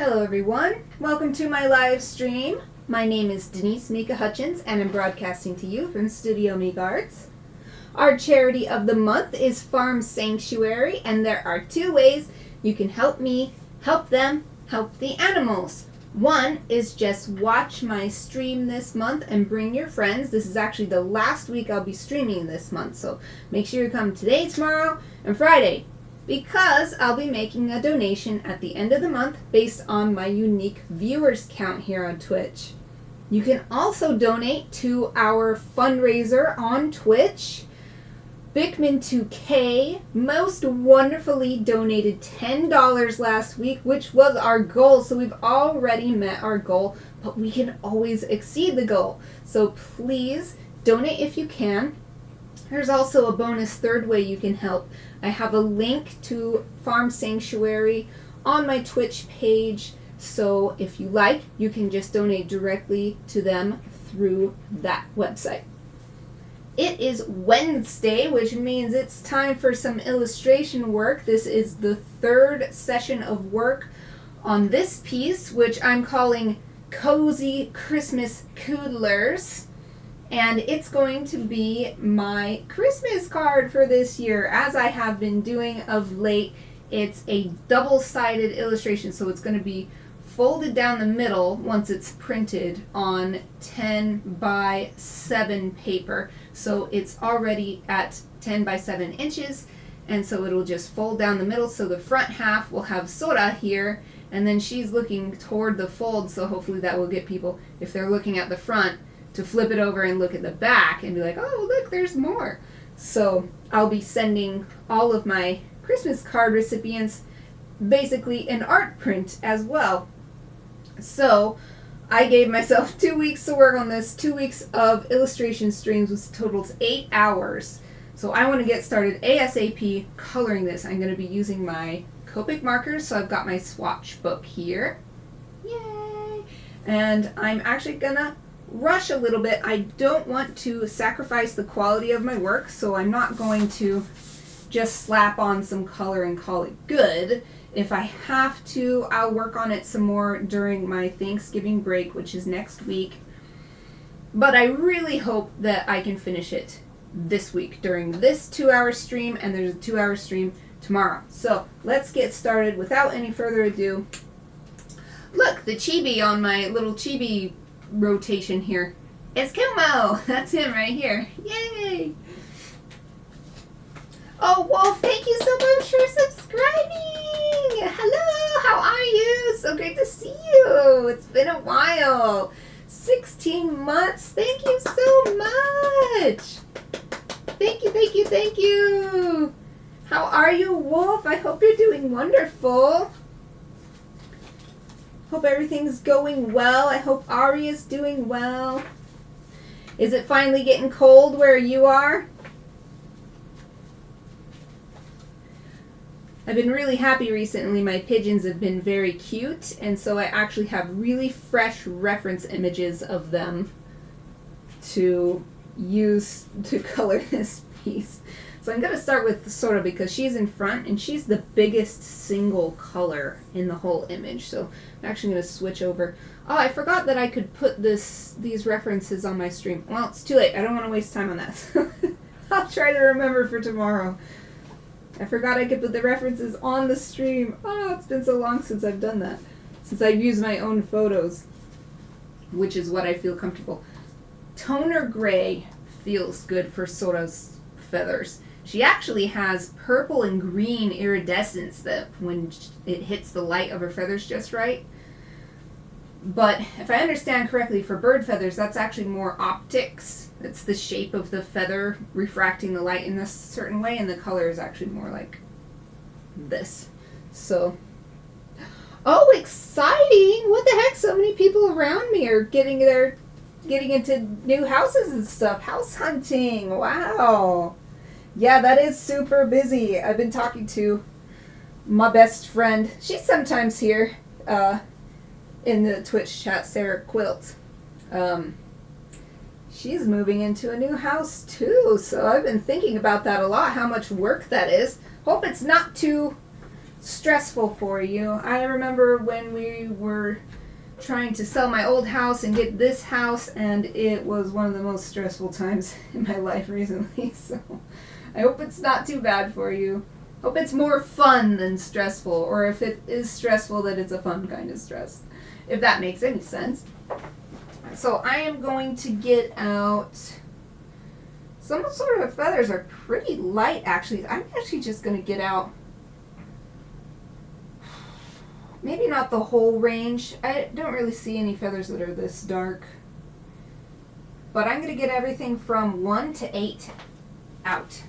Hello everyone, welcome to my live stream. My name is Denise Hutchins and I'm broadcasting to you from Studio Mikarts. Our charity of the month is Farm Sanctuary, and there are two ways you can help me, help them, help the animals. One is just watch my stream this month and bring your friends. This is actually the last week I'll be streaming this month, so make sure you come today, tomorrow, and Friday, because I'll be making a donation at the end of the month based on my unique viewers count here on Twitch. You can also donate to our fundraiser on Twitch. Bickman2K most wonderfully donated $10 last week, which was our goal, so we've already met our goal, but we can always exceed the goal. So please donate if you can. There's also a bonus third way you can help. I have a link to Farm Sanctuary on my Twitch page, so if you like, you can just donate directly to them through that website. It is Wednesday, which means it's time for some illustration work. This is the third session of work on this piece, which I'm calling Cozy Christmas Coodlers. And it's going to be my Christmas card for this year, as I have been doing of late. It's a double-sided illustration, so it's going to be folded down the middle once it's printed on 10 by 7 paper. So it's already at 10 by 7 inches, and so it'll just fold down the middle. So the front half will have Sora here, and then she's looking toward the fold, so hopefully that will get people, if they're looking at the front, to flip it over and look at the back and be like, oh, look, there's more. So I'll be sending all of my Christmas card recipients basically an art print as well. So I gave myself 2 weeks to work on this, 2 weeks of illustration streams, which totals 8 hours. So I want to get started ASAP coloring this. I'm going to be using my Copic markers, so I've got my swatch book here. Yay! And I'm actually going to rush a little bit. I don't want to sacrifice the quality of my work, so I'm not going to just slap on some color and call it good. If I have to, I'll work on it some more during my Thanksgiving break, which is next week. But I really hope that I can finish it this week during this 2-hour stream, and there's a 2-hour stream tomorrow. So let's get started without any further ado. Look, the chibi on my little chibi rotation here. It's Kumo! That's him right here. Yay! Oh, Wolf, thank you so much for subscribing! Hello, how are you? So great to see you! It's been a while. 16 months. Thank you so much! Thank you, thank you, thank you! How are you, Wolf? I hope you're doing wonderful. Hope everything's going well. I hope Aria's doing well. Is it finally getting cold where you are? I've been really happy recently. My pigeons have been very cute, and so I actually have really fresh reference images of them to use to color this piece. So I'm going to start with Sora because she's in front and she's the biggest single color in the whole image. So I'm actually going to switch over. Oh, I forgot that I could put these references on my stream. Well, it's too late. I don't want to waste time on that. I'll try to remember for tomorrow. I forgot I could put the references on the stream. Oh, it's been so long since I've done that. Since I've used my own photos, which is what I feel comfortable. Toner gray feels good for Sora's feathers. She actually has purple and green iridescence that when it hits the light of her feathers just right. But if I understand correctly, for bird feathers, that's actually more optics. It's the shape of the feather refracting the light in a certain way, and the color is actually more like this. So, oh, exciting! What the heck? So many people around me are getting into new houses and stuff. House hunting. Wow. Yeah, that is super busy. I've been talking to my best friend. She's sometimes here in the Twitch chat, Sarah Quilt. She's moving into a new house too, so I've been thinking about that a lot, how much work that is. Hope it's not too stressful for you. I remember when we were trying to sell my old house and get this house, and it was one of the most stressful times in my life recently. So I hope it's not too bad for you. Hope it's more fun than stressful, or if it is stressful, that it's a fun kind of stress, if that makes any sense. So I am going to get out, some sort of feathers are pretty light actually. I'm actually just going to get out, maybe not the whole range. I don't really see any feathers that are this dark. But I'm going to get everything from 1 to 8 out.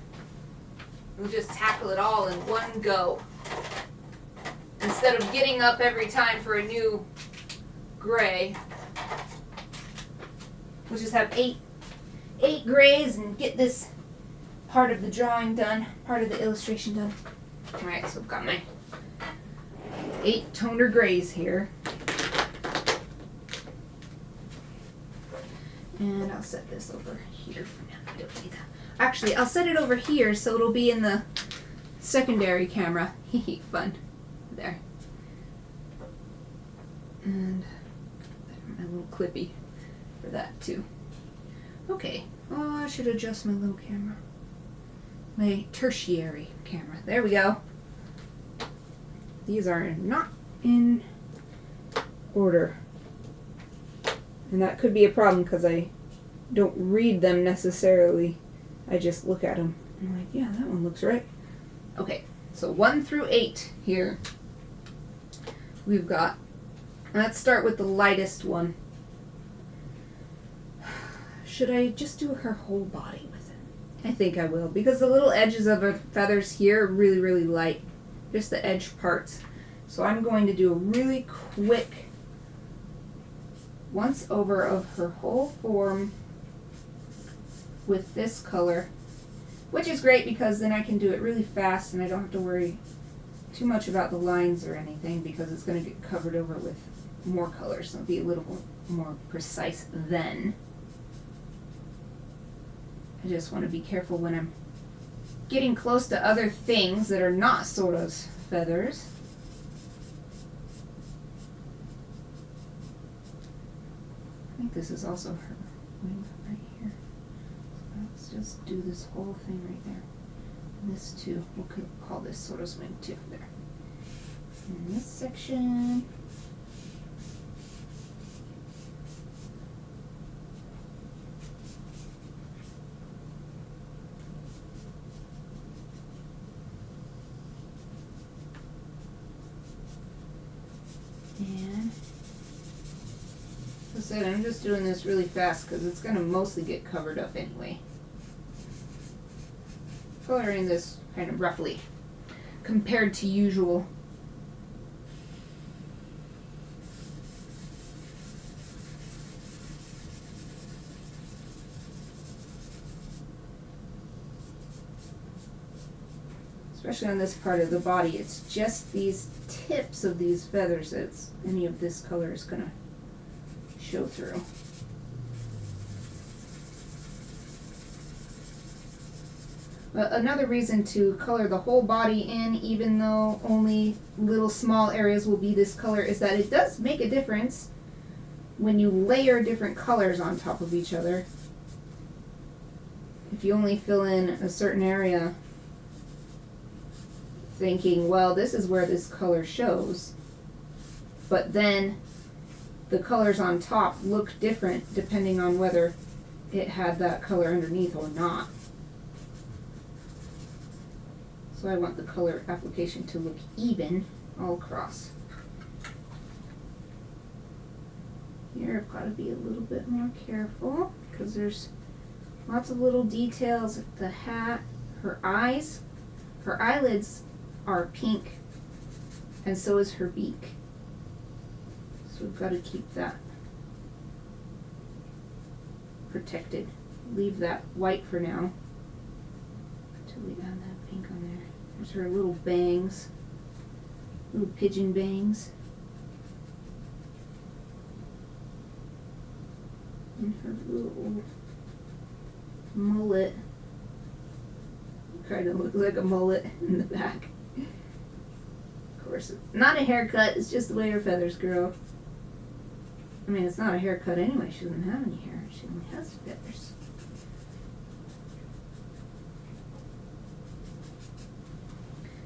We'll just tackle it all in one go. Instead of getting up every time for a new gray, we'll just have eight grays and get this part of the drawing done, part of the illustration done. Alright, so I've got my 8 toner grays here. And I'll set this over here for now. I don't need that. Actually, I'll set it over here so it'll be in the secondary camera. Hehe, fun. There. And my little clippy for that too. Okay. Oh, I should adjust my little camera. My tertiary camera. There we go. These are not in order. And that could be a problem because I don't read them necessarily. I just look at them and I'm like, yeah, that one looks right. Okay, so 1 through 8 here. We've got, let's start with the lightest one. Should I just do her whole body with it? I think I will, because the little edges of her feathers here are really, really light. Just the edge parts. So I'm going to do a really quick once over of her whole form with this color, which is great because then I can do it really fast and I don't have to worry too much about the lines or anything because it's going to get covered over with more colors, so it'll be a little more precise then. I just want to be careful when I'm getting close to other things that are not Soda's feathers. I think this is also her wing right here. So let's just do this whole thing right there. And this too. We'll call this Soda's wing too. There. And this section. And as I said, I'm just doing this really fast because it's going to mostly get covered up anyway. Coloring this kind of roughly compared to usual. Especially on this part of the body, it's just these tips of these feathers that any of this color is going to show through. But another reason to color the whole body in, even though only little small areas will be this color, is that it does make a difference when you layer different colors on top of each other. If you only fill in a certain area thinking, well, this is where this color shows, but then the colors on top look different depending on whether it had that color underneath or not. So I want the color application to look even all across. Here I've got to be a little bit more careful because there's lots of little details. The hat, her eyes, her eyelids are pink, and so is her beak. So we've got to keep that protected. Leave that white for now until we add that pink on there. There's her little bangs, little pigeon bangs. And her little mullet. Kind of looks like a mullet in the back. Of course, it's not a haircut, it's just the way her feathers grow. I mean, it's not a haircut anyway, she doesn't have any hair, she only has feathers.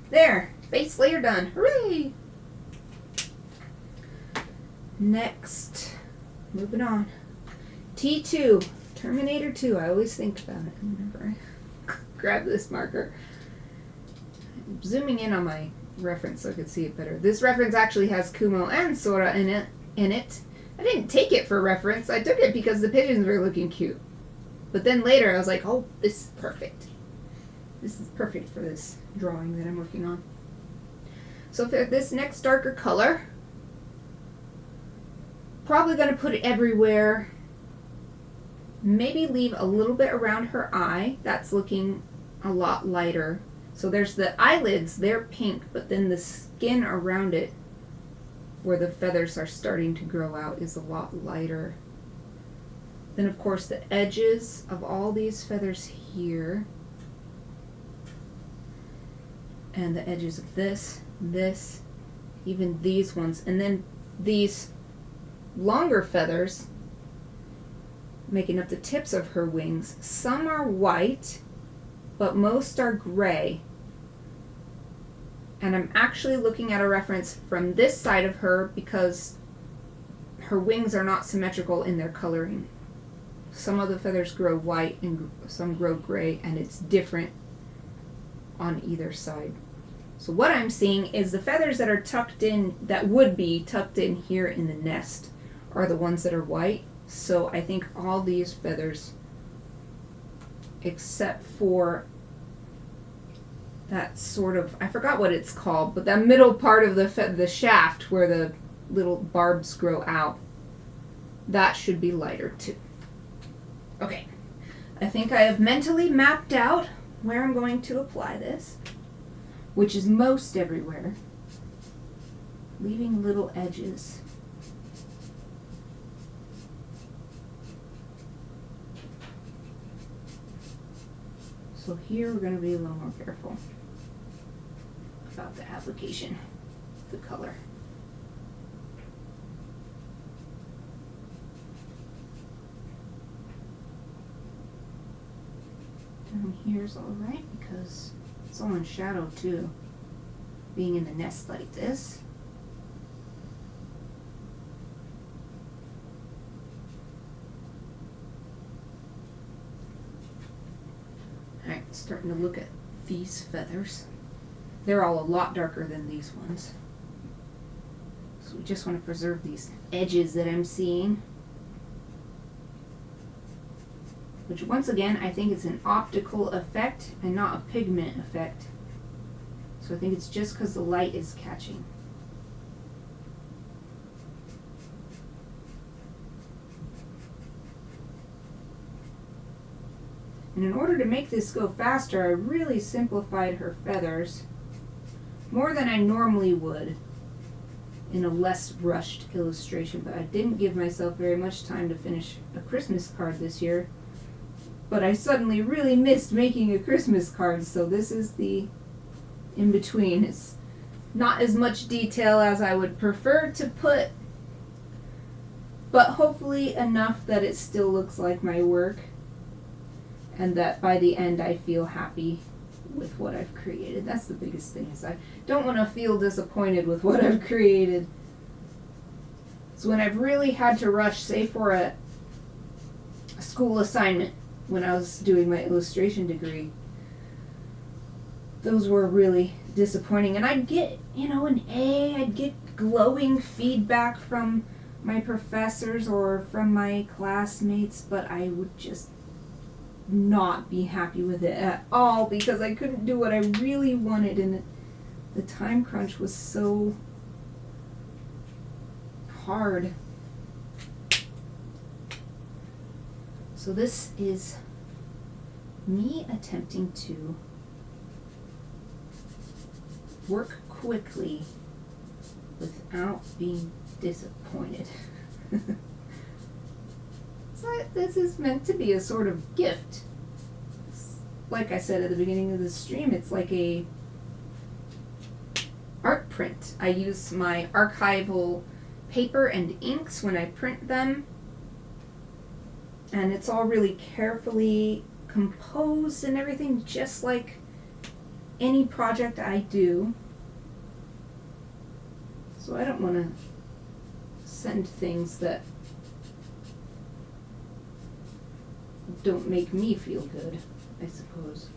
There, base layer done, hooray! Next, moving on. T2, Terminator 2, I always think about it whenever I grab this marker. I'm zooming in on my reference so I could see it better. This reference actually has Kumo and Sora in it. I didn't take it for reference, I took it because the pigeons were looking cute. But then later I was like, oh, this is perfect. This is perfect for this drawing that I'm working on. So for this next darker color, probably going to put it everywhere. Maybe leave a little bit around her eye. That's looking a lot lighter. So there's the eyelids, they're pink, but then the skin around it, where the feathers are starting to grow out, is a lot lighter. Then of course the edges of all these feathers here, and the edges of this, even these ones, and then these longer feathers making up the tips of her wings. Some are white, but most are gray. And I'm actually looking at a reference from this side of her because her wings are not symmetrical in their coloring. Some of the feathers grow white and some grow gray, and it's different on either side. So what I'm seeing is the feathers that are tucked in, that would be tucked in here in the nest, are the ones that are white. So I think all these feathers, except for that sort of, I forgot what it's called, but that middle part of the shaft where the little barbs grow out, that should be lighter too. Okay, I think I have mentally mapped out where I'm going to apply this, which is most everywhere, leaving little edges. So here we're going to be a little more careful about the application, the color. Down here's all right because it's all in shadow too, being in the nest like this. Alright, starting to look at these feathers. They're all a lot darker than these ones. So we just want to preserve these edges that I'm seeing. Which once again, I think it's an optical effect and not a pigment effect. So I think it's just because the light is catching. And in order to make this go faster, I really simplified her feathers more than I normally would in a less rushed illustration. But I didn't give myself very much time to finish a Christmas card this year. But I suddenly really missed making a Christmas card, so this is the in-between. It's not as much detail as I would prefer to put, but hopefully enough that it still looks like my work, and that by the end I feel happy with what I've created. That's the biggest thing, is I don't want to feel disappointed with what I've created. So when I've really had to rush, say for a school assignment, when I was doing my illustration degree, those were really disappointing. And I'd get, an A, I'd get glowing feedback from my professors or from my classmates, but I would just not be happy with it at all because I couldn't do what I really wanted, and the time crunch was so hard. So this is me attempting to work quickly without being disappointed. So this is meant to be a sort of gift. Like I said at the beginning of the stream, it's like a art print. I use my archival paper and inks when I print them, and it's all really carefully composed and everything, just like any project I do. So I don't want to send things that don't make me feel good, I suppose.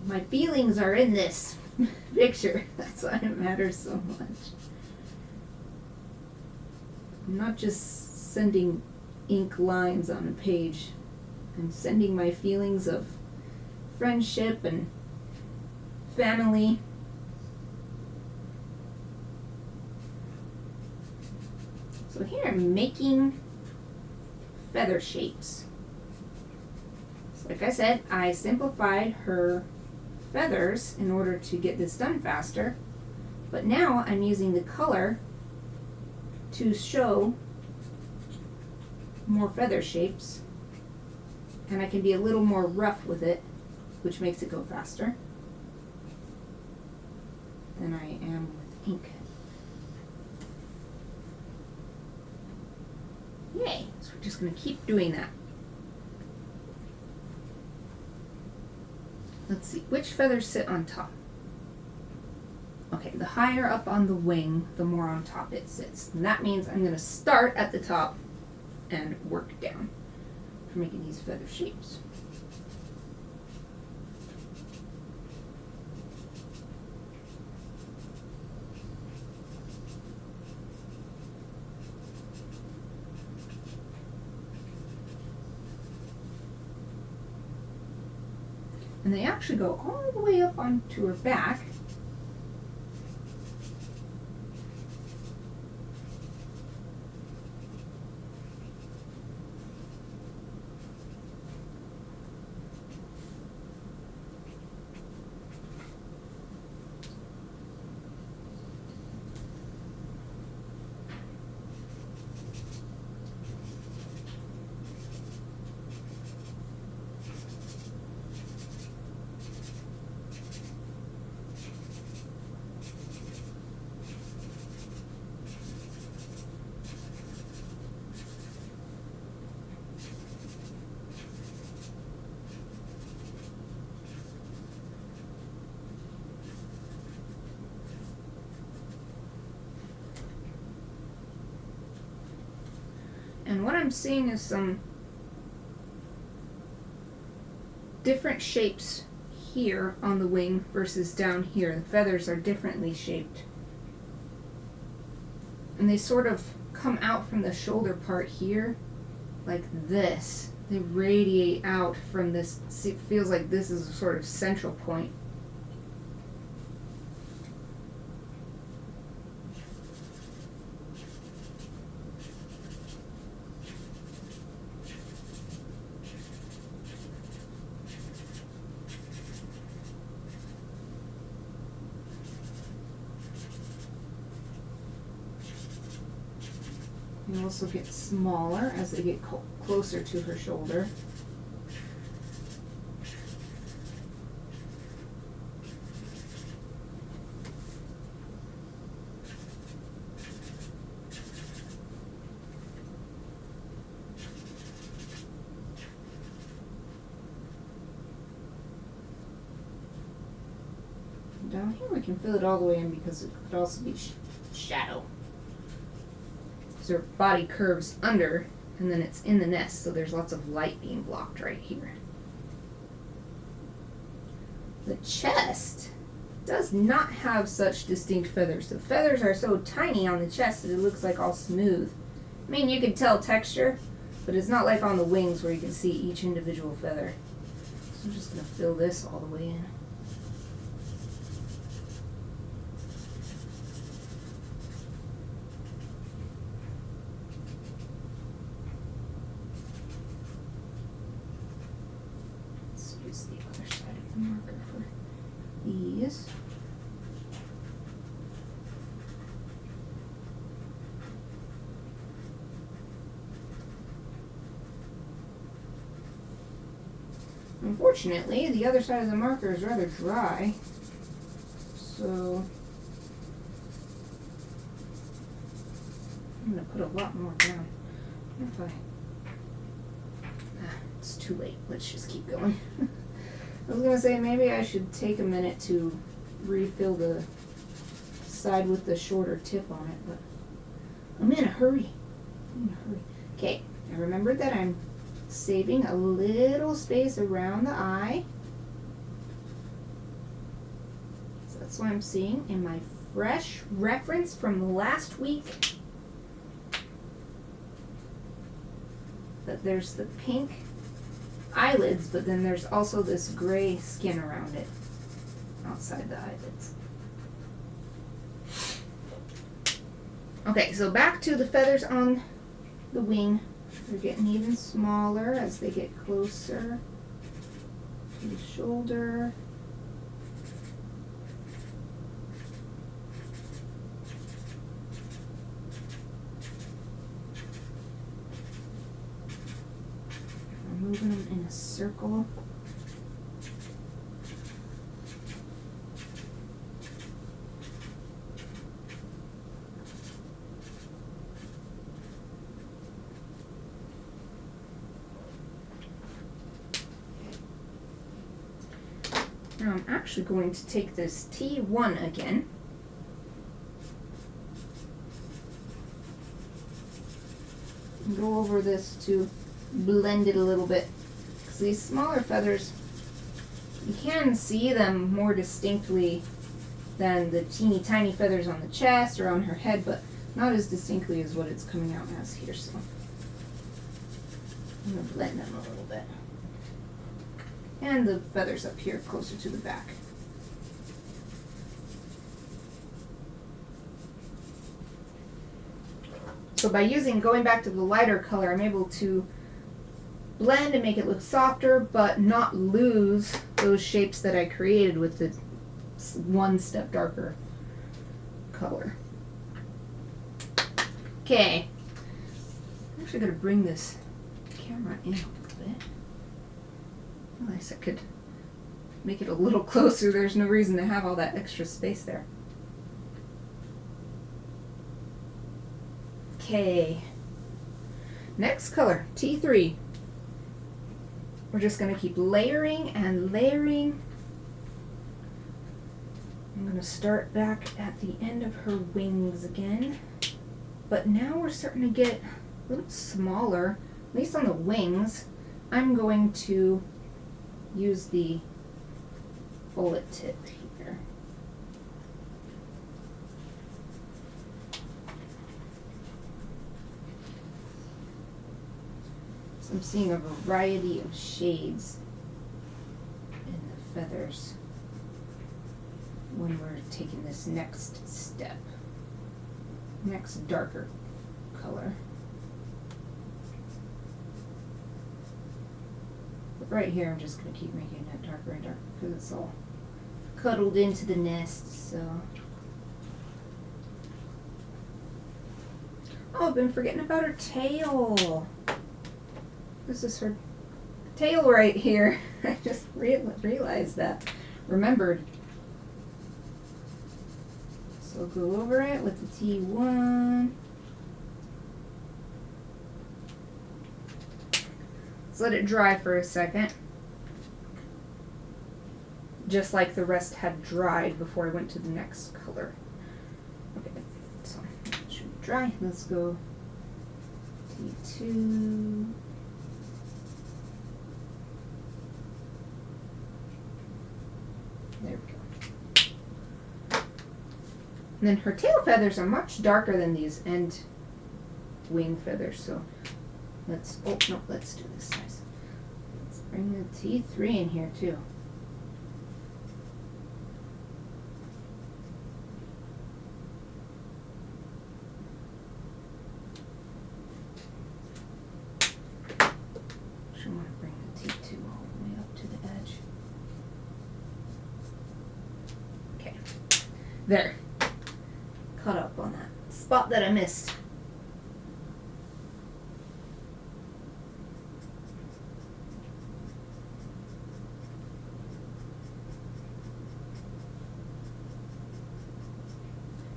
My feelings are in this picture. That's why it matters so much. I'm not just sending ink lines on a page. I'm sending my feelings of friendship and family. So here I'm making feather shapes. So like I said, I simplified her feathers in order to get this done faster, but now I'm using the color to show more feather shapes, and I can be a little more rough with it, which makes it go faster than I am with ink. Yay, so we're just going to keep doing that. Let's see, which feathers sit on top? Okay, the higher up on the wing, the more on top it sits. And that means I'm going to start at the top and work down for making these feather shapes. And they actually go all the way up onto her back. And what I'm seeing is some different shapes here on the wing versus down here. The feathers are differently shaped. And they sort of come out from the shoulder part here like this. They radiate out from this. See, it feels like this is a sort of central point. They also get smaller as they get closer to her shoulder. And down here we can fill it all the way in because it could also be shadow. Her body curves under and then it's in the nest, so there's lots of light being blocked right here. The chest does not have such distinct feathers. The feathers are so tiny on the chest that it looks like all smooth. I mean, you can tell texture, but it's not like on the wings where you can see each individual feather. So I'm just going to fill this all the way in. The other side of the marker for these. Unfortunately, the other side of the marker is rather dry, So I'm going to put a lot more down. If it's too late. Let's just keep going. I was going to say maybe I should take a minute to refill the side with the shorter tip on it, but I'm in a hurry. Okay, I remembered that I'm saving a little space around the eye. So that's what I'm seeing in my fresh reference from last week. That there's the pink eyelids, but then there's also this gray skin around it outside the eyelids. Okay, so back to the feathers on the wing. They're getting even smaller as they get closer to the shoulder. We're moving them in a circle. Now I'm actually going to take this T1 again. And go over this to blend it a little bit. Because these smaller feathers, you can see them more distinctly than the teeny tiny feathers on the chest or on her head, but not as distinctly as what it's coming out as here. So I'm going to blend them a little bit. And the feathers up here closer to the back. So by going back to the lighter color, I'm able to blend and make it look softer, but not lose those shapes that I created with the one step darker color. Okay. I'm actually going to bring this camera in a little bit. I realized I could make it a little closer. There's no reason to have all that extra space there. Okay. Next color, T3. We're just going to keep layering and layering. I'm going to start back at the end of her wings again. But now we're starting to get a little smaller, at least on the wings. I'm going to use the bullet tip here. So I'm seeing a variety of shades in the feathers when we're taking this next step, next darker color. But right here I'm just going to keep making it darker and darker because it's all cuddled into the nest. So, oh, I've been forgetting about her tail. This is her tail right here. I just realized that. Remembered. So go over it with the T1. Let's let it dry for a second. Just like the rest had dried before I went to the next color. Okay, so it should dry. Let's go T2. There we go. And then her tail feathers are much darker than these end wing feathers, so let's, oh no, let's do this size. Let's bring the T3 in here too. Should want to bring the T2 all the way up to the edge. Okay, there. Caught up on that spot that I missed.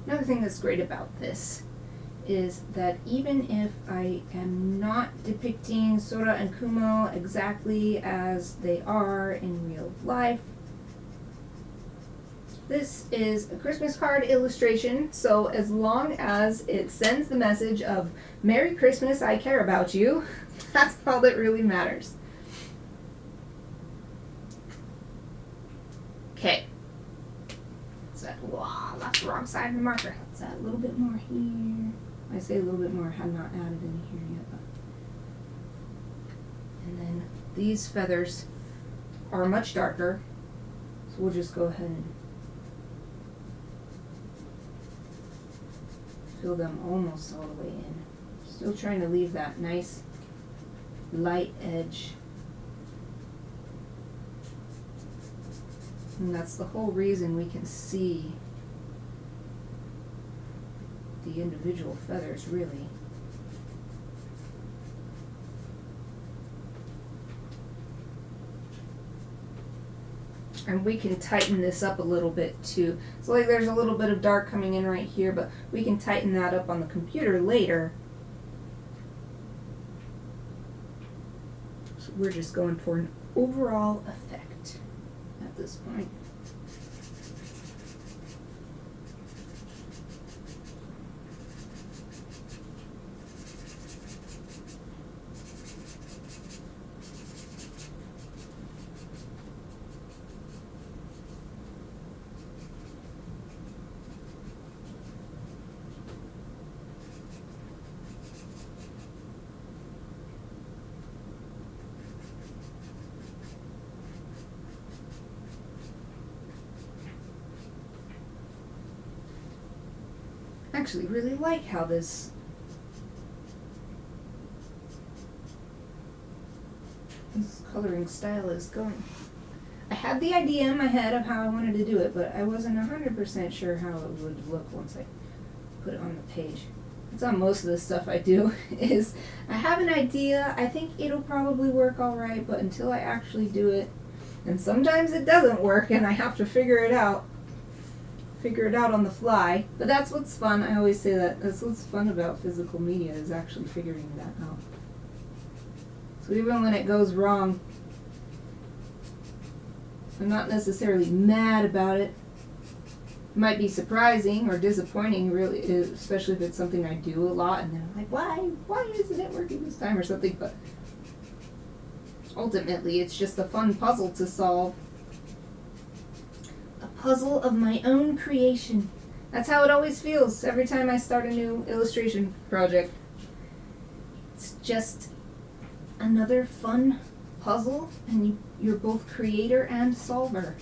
Another thing that's great about this is that even if I am not depicting Sora and Kumo exactly as they are in real life, this is a Christmas card illustration, so as long as it sends the message of Merry Christmas, I care about you, that's all that really matters. Okay. Wow, that's the wrong side of the marker. Let's add a little bit more here. I say a little bit more, I have not added any here yet. And then these feathers are much darker, so we'll just go ahead and fill them almost all the way in. Still trying to leave that nice light edge. And that's the whole reason we can see the individual feathers, really. And we can tighten this up a little bit too. So like there's a little bit of dark coming in right here, but we can tighten that up on the computer later. So we're just going for an overall effect at this point. I actually really like how this coloring style is going. I had the idea in my head of how I wanted to do it, but I wasn't 100% sure how it would look once I put it on the page. That's how most of the stuff I do is I have an idea, I think it'll probably work alright, but until I actually do it, and sometimes it doesn't work and I have to figure it out on the fly. But that's what's fun. I always say that's what's fun about physical media, is actually figuring that out. So even when it goes wrong, I'm not necessarily mad about it. It might be surprising or disappointing, really, especially if it's something I do a lot and then I'm like, why isn't it working this time or something? But ultimately it's just a fun puzzle to solve. Puzzle of my own creation. That's how it always feels every time I start a new illustration project. It's just another fun puzzle, and you're both creator and solver.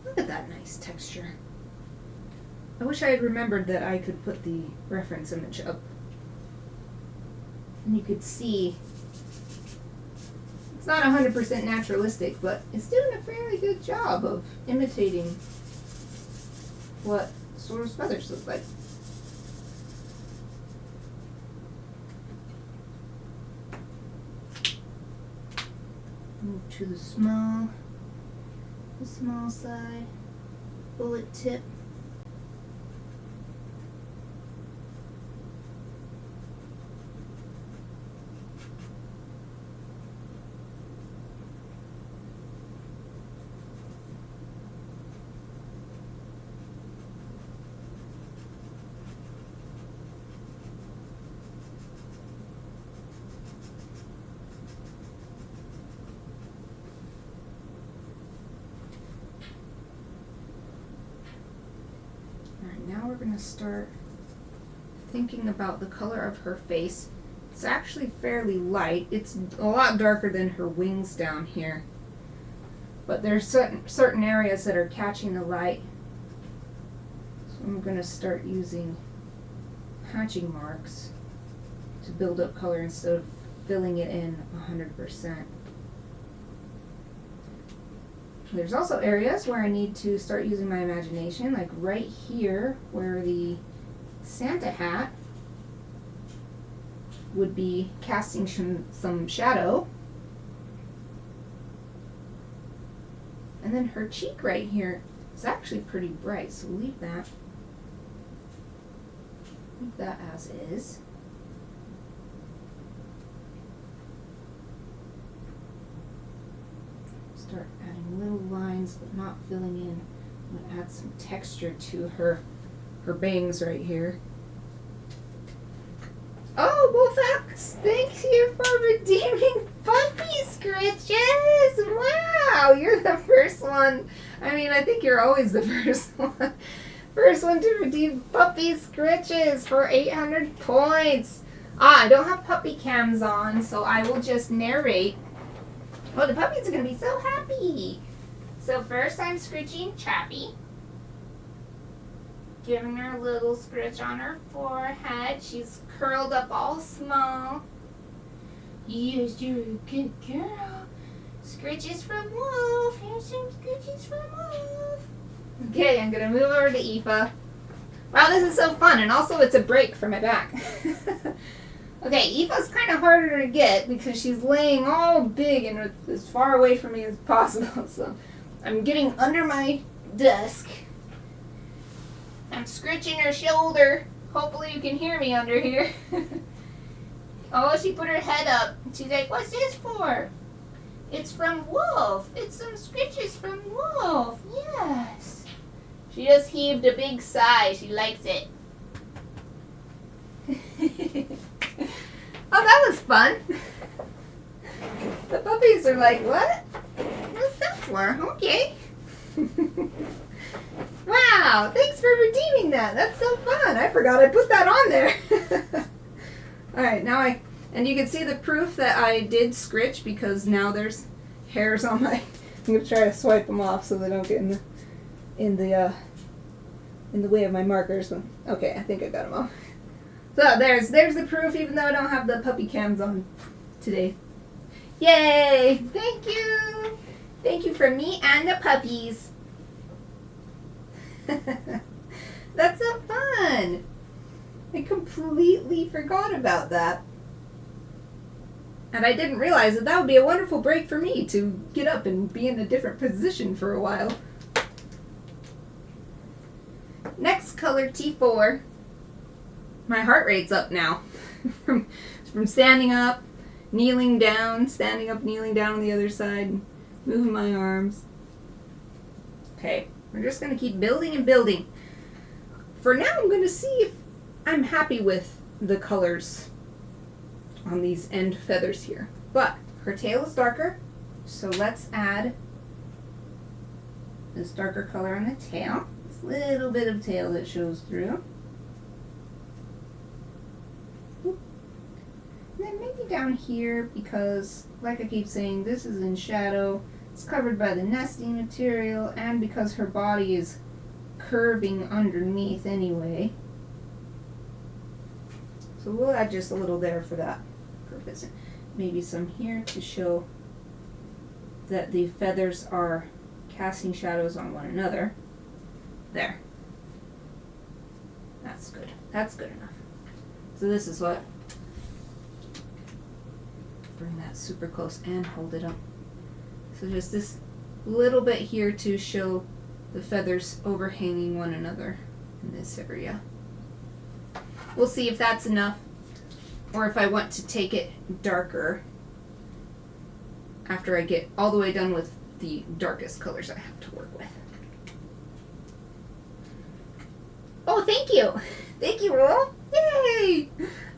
Look at that nice texture. I wish I had remembered that I could put the reference image up. And you could see it's not 100% naturalistic, but it's doing a fairly good job of imitating what Sora's feathers look like. Move to the small side, bullet tip. Now we're going to start thinking about the color of her face. It's actually fairly light. It's a lot darker than her wings down here. But there's certain areas that are catching the light. So I'm going to start using hatching marks to build up color instead of filling it in 100%. There's also areas where I need to start using my imagination, like right here where the Santa hat would be casting some shadow. And then her cheek right here is actually pretty bright, so leave that as is. Start adding little lines but not filling in. I'm going to add some texture to her bangs right here. Oh, well, thank you for redeeming Puppy Scritches! Wow, you're the first one. I mean, I think you're always the first one. First one to redeem Puppy Scritches for 800 points. I don't have puppy cams on, so I will just narrate. Oh, the puppies are going to be so happy. So first I'm scritching Chappy. Giving her a little scritch on her forehead. She's curled up all small. Yes, you're a good girl. Scritches from Wolf. Here's some scritches from Wolf. Okay, I'm going to move over to Aoife. Wow, this is so fun. And also it's a break for my back. Okay, Aoife's kind of harder to get because she's laying all big and as far away from me as possible. So I'm getting under my desk. I'm scritching her shoulder. Hopefully you can hear me under here. Oh, she put her head up. She's like, what's this for? It's from Wolf. It's some scritches from Wolf. Yes. She just heaved a big sigh. She likes it. Oh, that was fun. The puppies are like, what? What's that for? Okay. Wow, thanks for redeeming that. That's so fun. I forgot I put that on there. Alright, now and you can see the proof that I did scritch because now there's hairs on my, I'm going to try to swipe them off so they don't get in the way of my markers. Okay, I think I got them off. So there's the proof, even though I don't have the puppy cams on today. Yay! Thank you! Thank you for me and the puppies. That's so fun! I completely forgot about that. And I didn't realize that would be a wonderful break for me to get up and be in a different position for a while. Next color, T4. My heart rate's up now. from standing up, kneeling down, standing up, kneeling down on the other side, moving my arms. Okay, we're just going to keep building and building. For now, I'm going to see if I'm happy with the colors on these end feathers here. But her tail is darker, so let's add this darker color on the tail. This little bit of tail that shows through. And then maybe down here, because like I keep saying, this is in shadow. It's covered by the nesting material, and because her body is curving underneath anyway. So we'll add just a little there for that purpose. Maybe some here to show that the feathers are casting shadows on one another. There. That's good. That's good enough. So this is what. Bring that super close and hold it up. So just this little bit here to show the feathers overhanging one another in this area. We'll see if that's enough, or if I want to take it darker after I get all the way done with the darkest colors I have to work with. Oh, thank you. Thank you, Roll. Yay!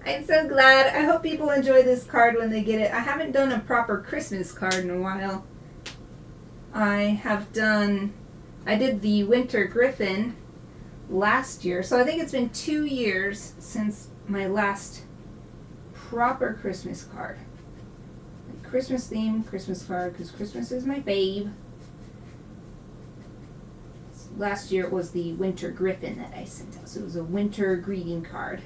I'm so glad. I hope people enjoy this card when they get it. I haven't done a proper Christmas card in a while. I did the Winter Griffin last year, so I think it's been 2 years since my last proper Christmas card. Christmas theme Christmas card, because Christmas is my babe. Last year it was the Winter Griffin that I sent out, so it was a winter greeting card.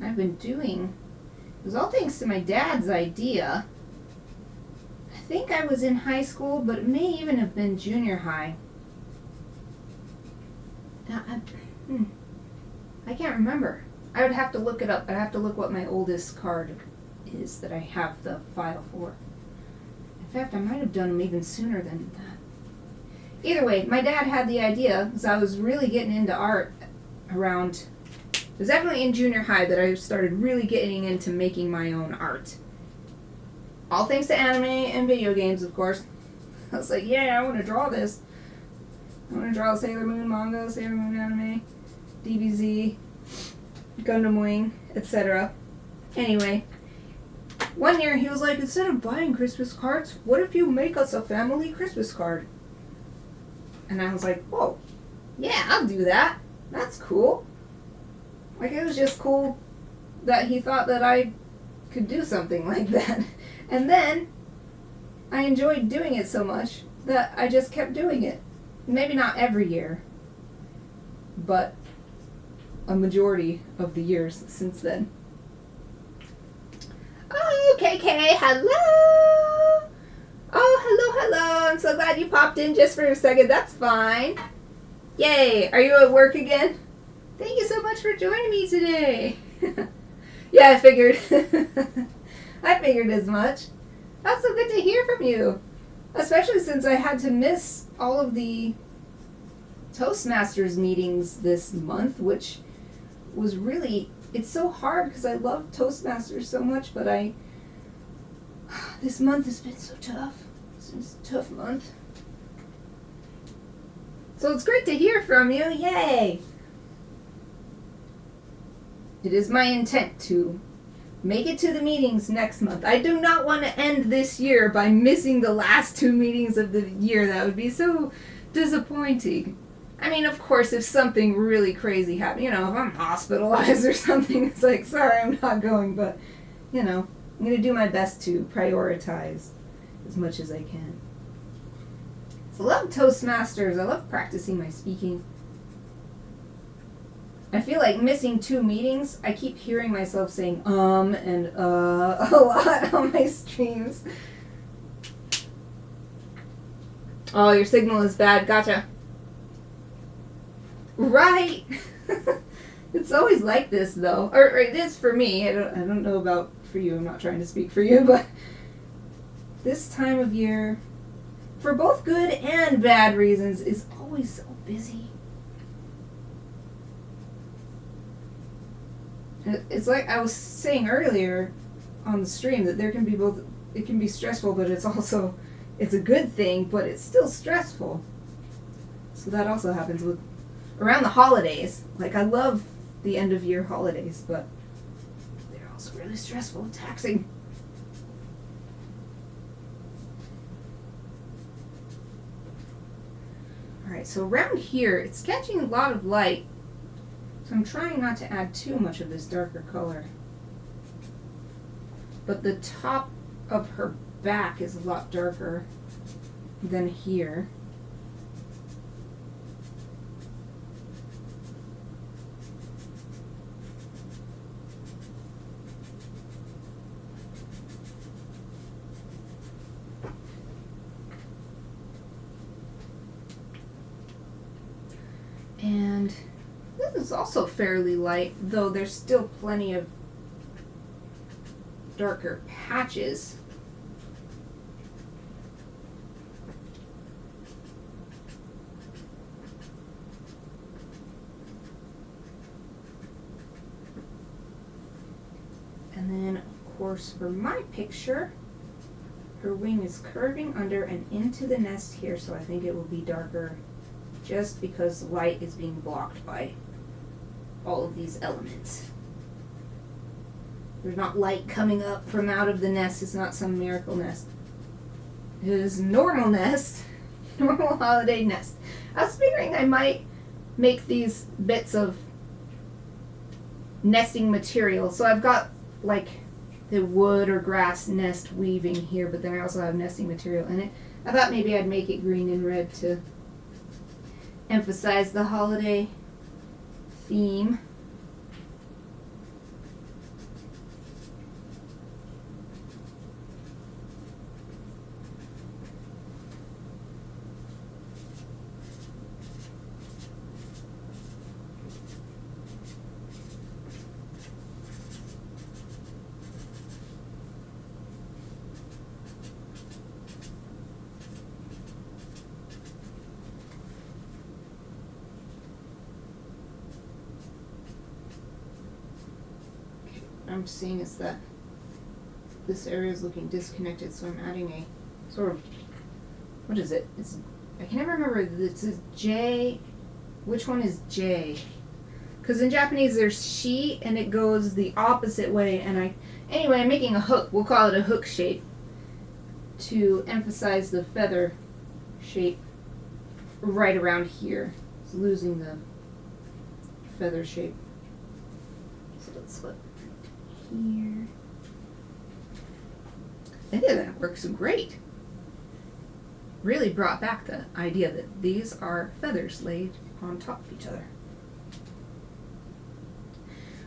I've been doing, it was all thanks to my dad's idea. I think I was in high school, but it may even have been junior high. I can't remember. I would have to look it up. I'd have to look what my oldest card is that I have the file for. In fact, I might have done them even sooner than that. Either way, my dad had the idea because I was really getting into art around, it was definitely in junior high that I started really getting into making my own art. All thanks to anime and video games, of course. I was like, yeah, I want to draw this. I want to draw Sailor Moon manga, Sailor Moon anime, DBZ, Gundam Wing, etc. Anyway, one year he was like, instead of buying Christmas cards, what if you make us a family Christmas card? And I was like, whoa, yeah, I'll do that. That's cool. Like, it was just cool that he thought that I could do something like that. And then I enjoyed doing it so much that I just kept doing it. Maybe not every year, but a majority of the years since then. Oh, KK, hello! Oh, hello. I'm so glad you popped in just for a second. That's fine. Yay. Are you at work again? Thank you so much for joining me today. Yeah, I figured. I figured as much. That's so good to hear from you. Especially since I had to miss all of the Toastmasters meetings this month, which was really, it's so hard because I love Toastmasters so much, but this month has been so tough. It's been a tough month. So it's great to hear from you. Yay! It is my intent to make it to the meetings next month. I do not want to end this year by missing the last 2 meetings of the year. That would be so disappointing. I mean, of course, if something really crazy happened, if I'm hospitalized or something, it's like, sorry, I'm not going, but, I'm going to do my best to prioritize as much as I can. So I love Toastmasters. I love practicing my speaking. I feel like missing 2 meetings, I keep hearing myself saying and a lot on my streams. Oh, your signal is bad. Gotcha. Right. It's always like this, though. Or it is for me. I don't know about for you. I'm not trying to speak for you, but this time of year, for both good and bad reasons, is always so busy. It's like I was saying earlier on the stream that there can be both, it can be stressful, but it's a good thing, but it's still stressful. So that also happens with around the holidays. Like, I love the end of year holidays, but they're also really stressful and taxing. Alright, so around here, it's catching a lot of light. So I'm trying not to add too much of this darker color. But the top of her back is a lot darker than here. is also fairly light, though there's still plenty of darker patches. And then, of course, for my picture, her wing is curving under and into the nest here, so I think it will be darker just because the light is being blocked by all of these elements. There's not light coming up from out of the nest. It's not some miracle nest. It is normal nest, normal holiday nest. I was figuring I might make these bits of nesting material. So I've got like the wood or grass nest weaving here, but then I also have nesting material in it. I thought maybe I'd make it green and red to emphasize the holiday theme. I'm seeing is that this area is looking disconnected, so I'm adding a sort of, what is it? I can never remember. This is J. Which one is J? Because in Japanese there's shi and it goes the opposite way, and anyway, I'm making a hook. We'll call it a hook shape to emphasize the feather shape right around here. It's losing the feather shape. So let's flip here. I think that works great. Really brought back the idea that these are feathers laid on top of each other.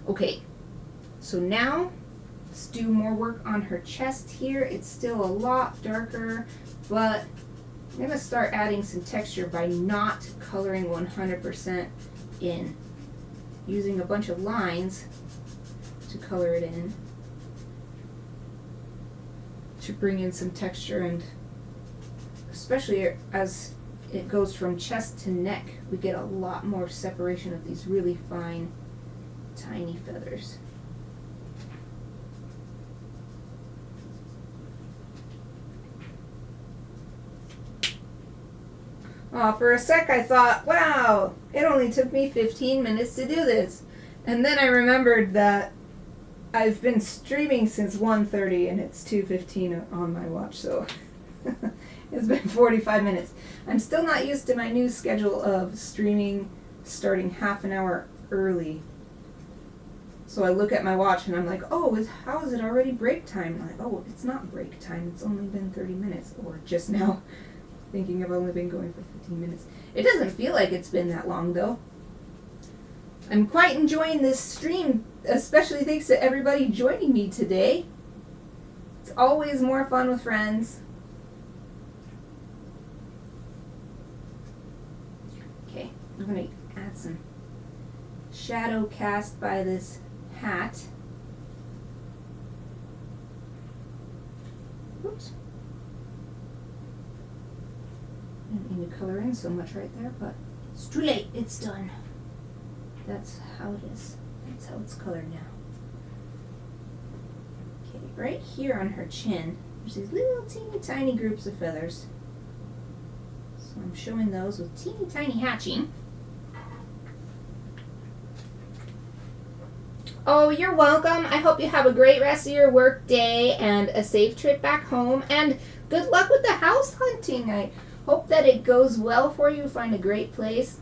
Okay, so now let's do more work on her chest here. It's still a lot darker, but I'm going to start adding some texture by not coloring 100% in, using a bunch of lines to color it in, to bring in some texture, and especially as it goes from chest to neck, we get a lot more separation of these really fine, tiny feathers. For a sec I thought, wow, it only took me 15 minutes to do this. And then I remembered that I've been streaming since 1:30 and it's 2:15 on my watch, so it's been 45 minutes. I'm still not used to my new schedule of streaming starting half an hour early. So I look at my watch and I'm like, oh, how is it already break time? I'm like, oh, it's not break time. It's only been 30 minutes. Or just now, thinking I've only been going for 15 minutes. It doesn't feel like it's been that long, though. I'm quite enjoying this stream, especially thanks to everybody joining me today. It's always more fun with friends. Okay, I'm going to add some shadow cast by this hat. Oops. I didn't need to color in so much right there, but it's too late. It's done. That's how it is. That's how it's colored now. Okay, right here on her chin, there's these little teeny tiny groups of feathers. So I'm showing those with teeny tiny hatching. Oh, you're welcome. I hope you have a great rest of your work day and a safe trip back home. And good luck with the house hunting. I hope that it goes well for you. Find a great place.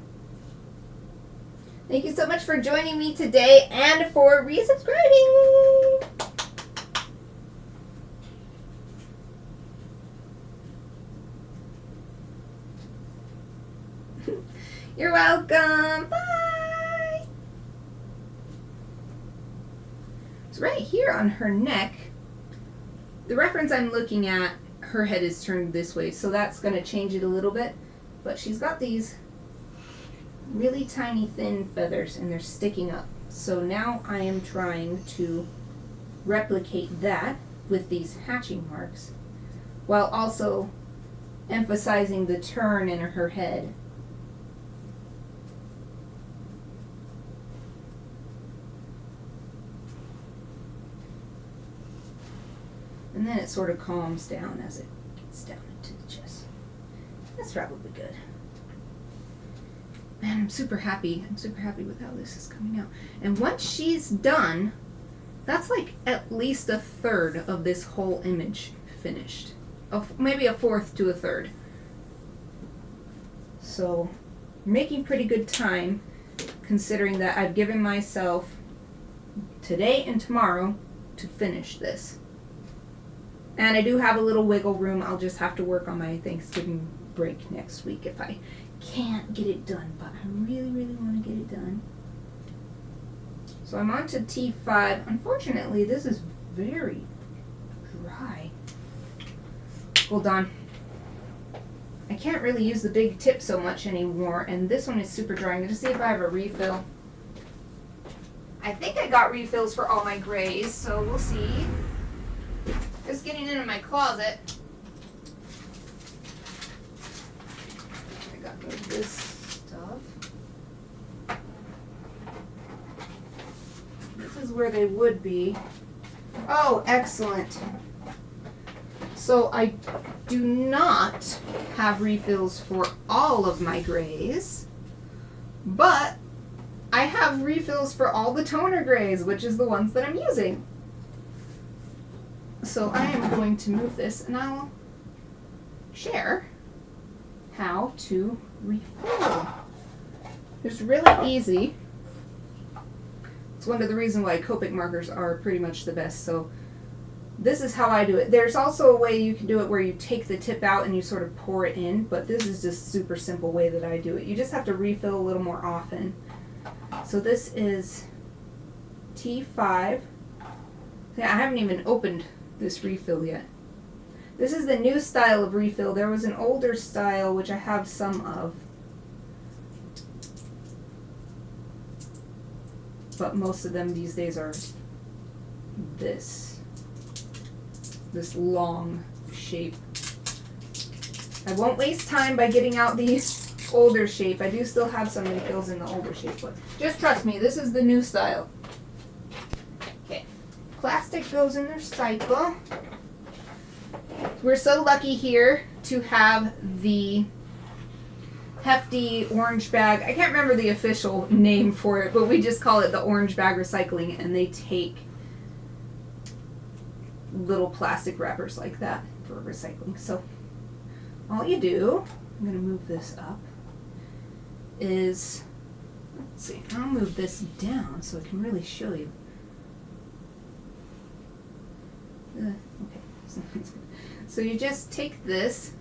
Thank you so much for joining me today and for resubscribing. You're welcome. Bye. So right here on her neck, the reference I'm looking at, her head is turned this way, so that's going to change it a little bit. But she's got these really tiny thin feathers and they're sticking up. So now I am trying to replicate that with these hatching marks while also emphasizing the turn in her head. And then it sort of calms down as it gets down into the chest. That's probably good. Man, I'm super happy. I'm super happy with how this is coming out. And once she's done, that's like at least a third of this whole image finished. Maybe a fourth to a third. So, making pretty good time considering that I've given myself today and tomorrow to finish this. And I do have a little wiggle room. I'll just have to work on my Thanksgiving break next week if I can't get it done. But I really, really want to get it done. So I'm on to T5. Unfortunately, this is very dry. Hold on. I can't really use the big tip so much anymore. And this one is super dry. I'm going to see if I have a refill. I think I got refills for all my grays, so we'll see. Just getting into my closet. I got this stuff. This is where they would be. Oh, excellent. So I do not have refills for all of my grays, but I have refills for all the toner grays, which is the ones that I'm using. So I am going to move this and I'll share how to refill. It's really easy. It's one of the reasons why Copic markers are pretty much the best. So this is how I do it. There's also a way you can do it where you take the tip out and you sort of pour it in, but this is just a super simple way that I do it. You just have to refill a little more often. So this is T5. Yeah, I haven't even opened this refill yet. This is the new style of refill. There was an older style which I have some of, but most of them these days are this long shape. I won't waste time by getting out the older shape. I do still have some refills in the older shape, but just trust me, this is the new style. Okay. Plastic goes in their cycle. We're so lucky here to have the hefty orange bag. I can't remember the official name for it, but we just call it the orange bag recycling, and they take little plastic wrappers like that for recycling. So all you do, I'm going to move this up, is, let's see, I'll move this down so I can really show you. Okay, so you just take this.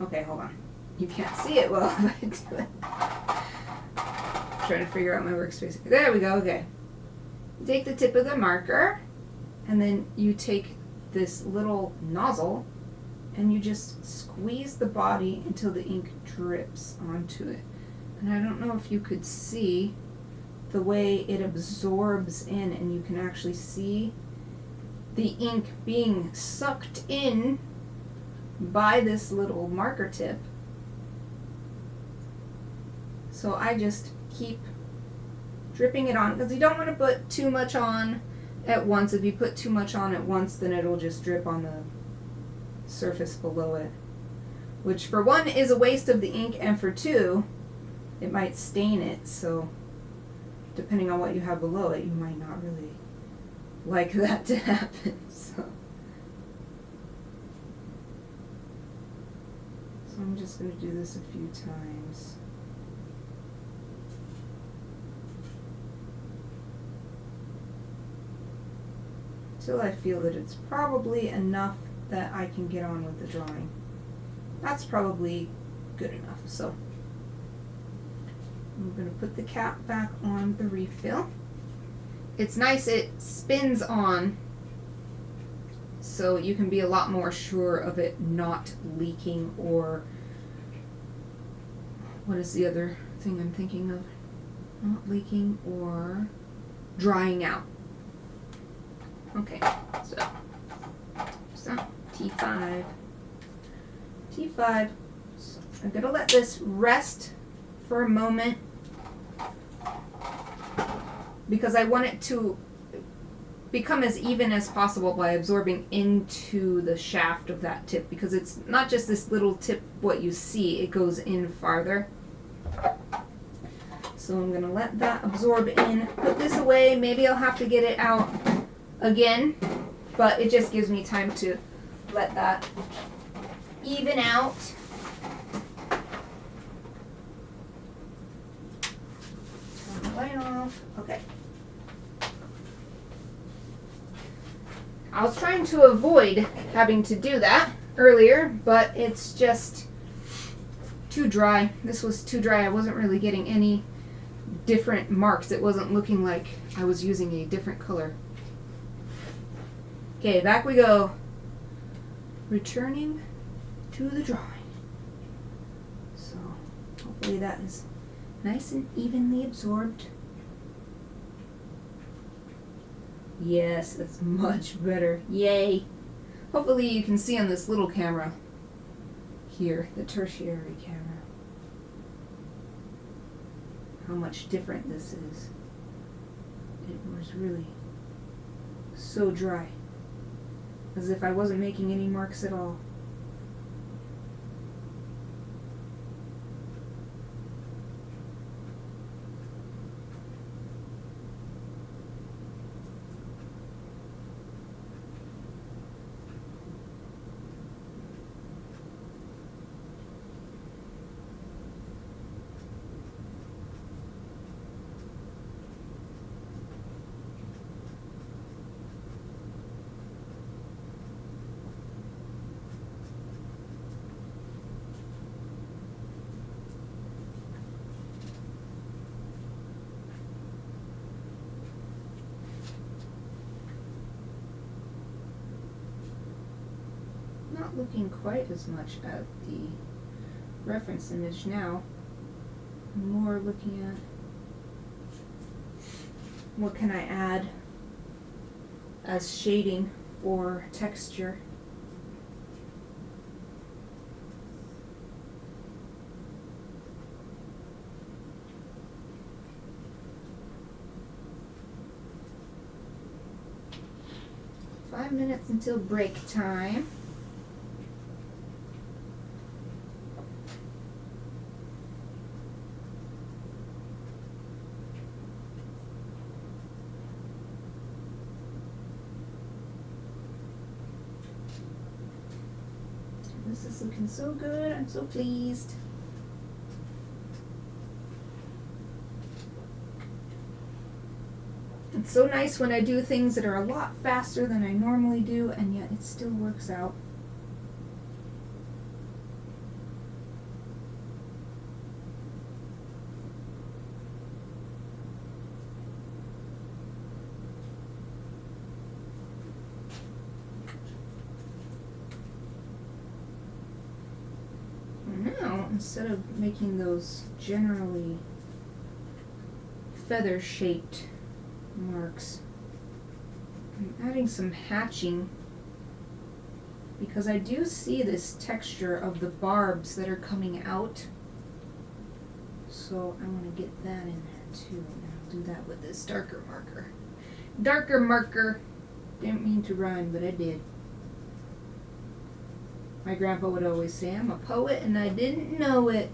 Okay, hold on. You can't see it well if I do it. I'm trying to figure out my workspace. There we go, okay. You take the tip of the marker, and then you take this little nozzle, and you just squeeze the body until the ink drips onto it. And I don't know if you could see the way it absorbs in, and you can actually see the ink being sucked in by this little marker tip. So I just keep dripping it on, because you don't want to put too much on at once. If you put too much on at once, then it'll just drip on the surface below it, which for one is a waste of the ink, and for two, it might stain it. So depending on what you have below it, you might not really like that to happen. So I'm just going to do this a few times. Till I feel that it's probably enough that I can get on with the drawing. That's probably good enough. So I'm going to put the cap back on the refill. It's nice, it spins on, so you can be a lot more sure of it not leaking, or what is the other thing I'm thinking of. Not leaking or drying out. Okay, so T5. T5. So I'm gonna let this rest for a moment because I want it to become as even as possible by absorbing into the shaft of that tip, because it's not just this little tip what you see, it goes in farther. So I'm going to let that absorb in, put this away, maybe I'll have to get it out again, but it just gives me time to let that even out. Turn the light off. Okay. I was trying to avoid having to do that earlier, but it's just too dry. This was too dry. I wasn't really getting any different marks. It wasn't looking like I was using a different color. Okay, back we go. Returning to the drawing. So hopefully that is nice and evenly absorbed. Yes, that's much better. Yay! Hopefully you can see on this little camera here, the tertiary camera, how much different this is. It was really so dry, as if I wasn't making any marks at all. Not looking quite as much at the reference image now. I'm more looking at what can I add as shading or texture. Five minutes until break time. This is looking so good. I'm so pleased. It's so nice when I do things that are a lot faster than I normally do, and yet it still works out. Now, instead of making those generally feather-shaped marks, I'm adding some hatching because I do see this texture of the barbs that are coming out. So I want to get that in there too. And I'll do that with this darker marker. Darker marker. Didn't mean to rhyme, but I did. My grandpa would always say, I'm a poet and I didn't know it.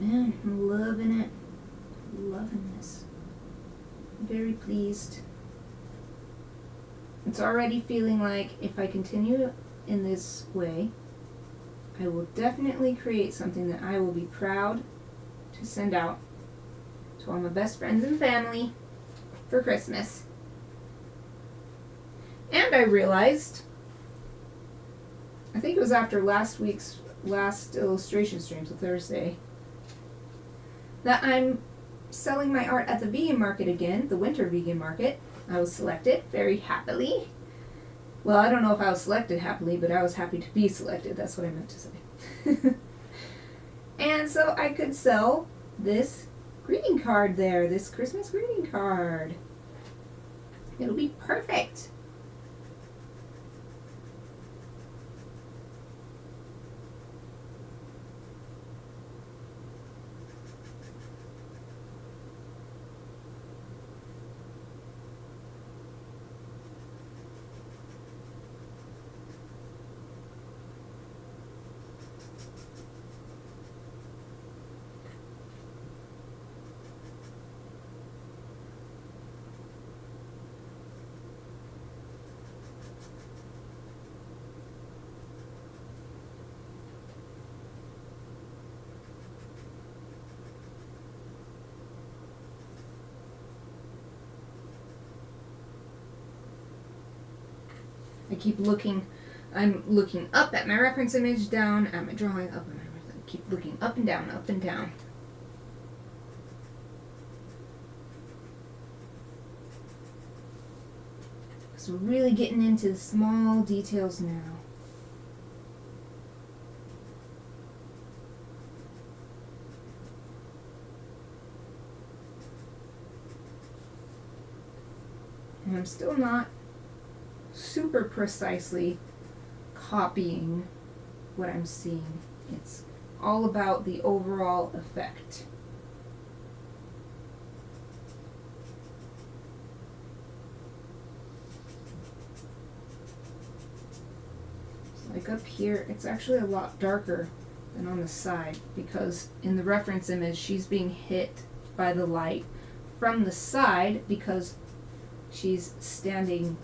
Man, I'm loving it. Loving this. Very pleased. It's already feeling like if I continue in this way, I will definitely create something that I will be proud to send out to all my best friends and family for Christmas. And I realized, I think it was after last week's last illustration stream, so Thursday, that I'm selling my art at the vegan market again, the winter vegan market. I was selected very happily. Well, I don't know if I was selected happily, but I was happy to be selected. That's what I meant to say. And so I could sell this greeting card there, this Christmas greeting card. It'll be perfect. I'm looking up at my reference image, down at my drawing, up at my reference. Keep looking up and down, up and down. So we're really getting into the small details now. And I'm still not super precisely copying what I'm seeing. It's all about the overall effect. So like up here, it's actually a lot darker than on the side because in the reference image she's being hit by the light from the side because she's standing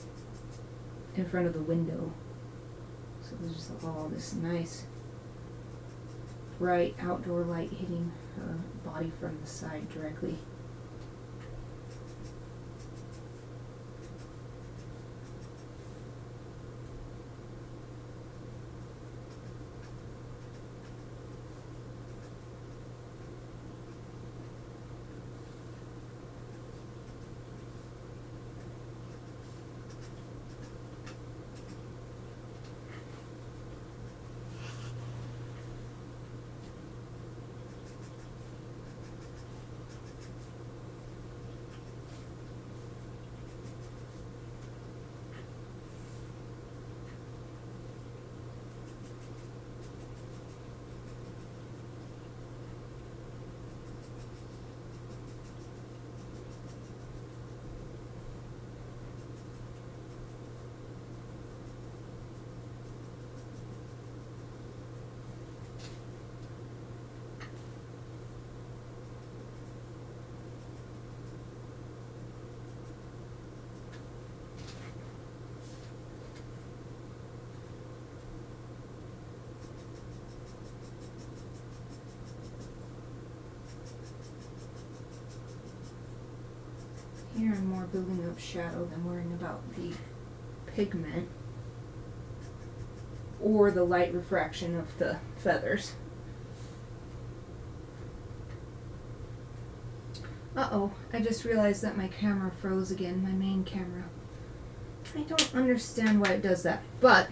in front of the window. So there's just all this nice bright outdoor light hitting her body from the side directly. Here I'm more building up shadow than worrying about the pigment or the light refraction of the feathers. Uh-oh, I just realized that my camera froze again, my main camera. I don't understand why it does that, but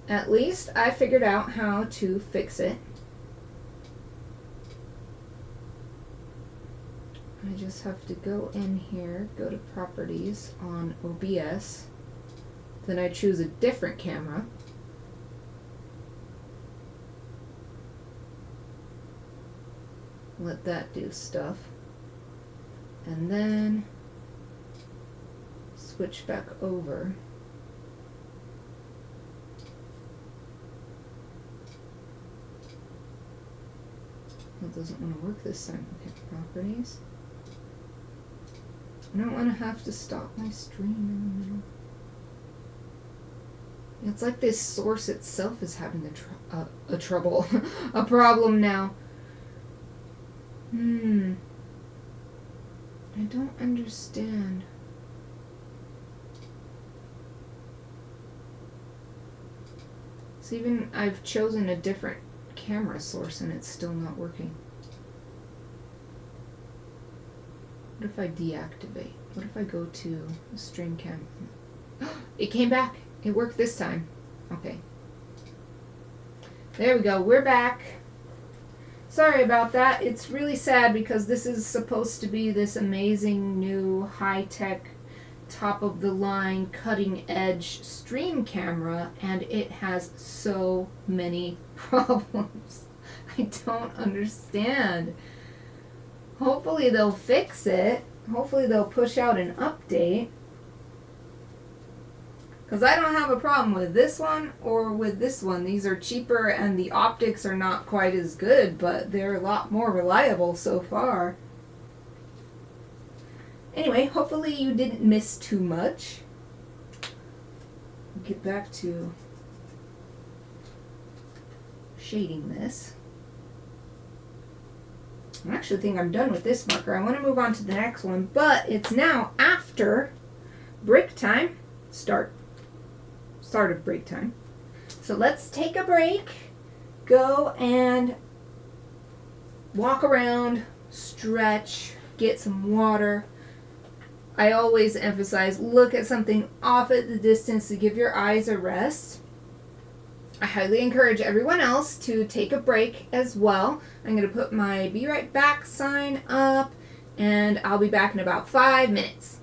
at least I figured out how to fix it. I just have to go in here, go to properties on OBS, then I choose a different camera. Let that do stuff. And then switch back over. That doesn't want to work this time. Okay, properties. I don't want to have to stop my stream in the middle. It's like this source itself is having a trouble, a problem now. I don't understand. So even I've chosen a different camera source and it's still not working. What if I deactivate? What if I go to stream cam? It came back. It worked this time. Okay. There we go. We're back. Sorry about that. It's really sad because this is supposed to be this amazing new high-tech, top-of-the-line, cutting-edge stream camera, and it has so many problems. I don't understand. Hopefully they'll fix it. Hopefully they'll push out an update. Because I don't have a problem with this one or with this one. These are cheaper and the optics are not quite as good, but they're a lot more reliable so far. Anyway, hopefully you didn't miss too much. Get back to shading this. I actually think I'm done with this marker. I want to move on to the next one, but it's now after break time. Start of break time. So let's take a break, go and walk around, stretch, get some water. I always emphasize, look at something off at the distance to give your eyes a rest. I highly encourage everyone else to take a break as well. I'm going to put my be right back sign up and I'll be back in about 5 minutes.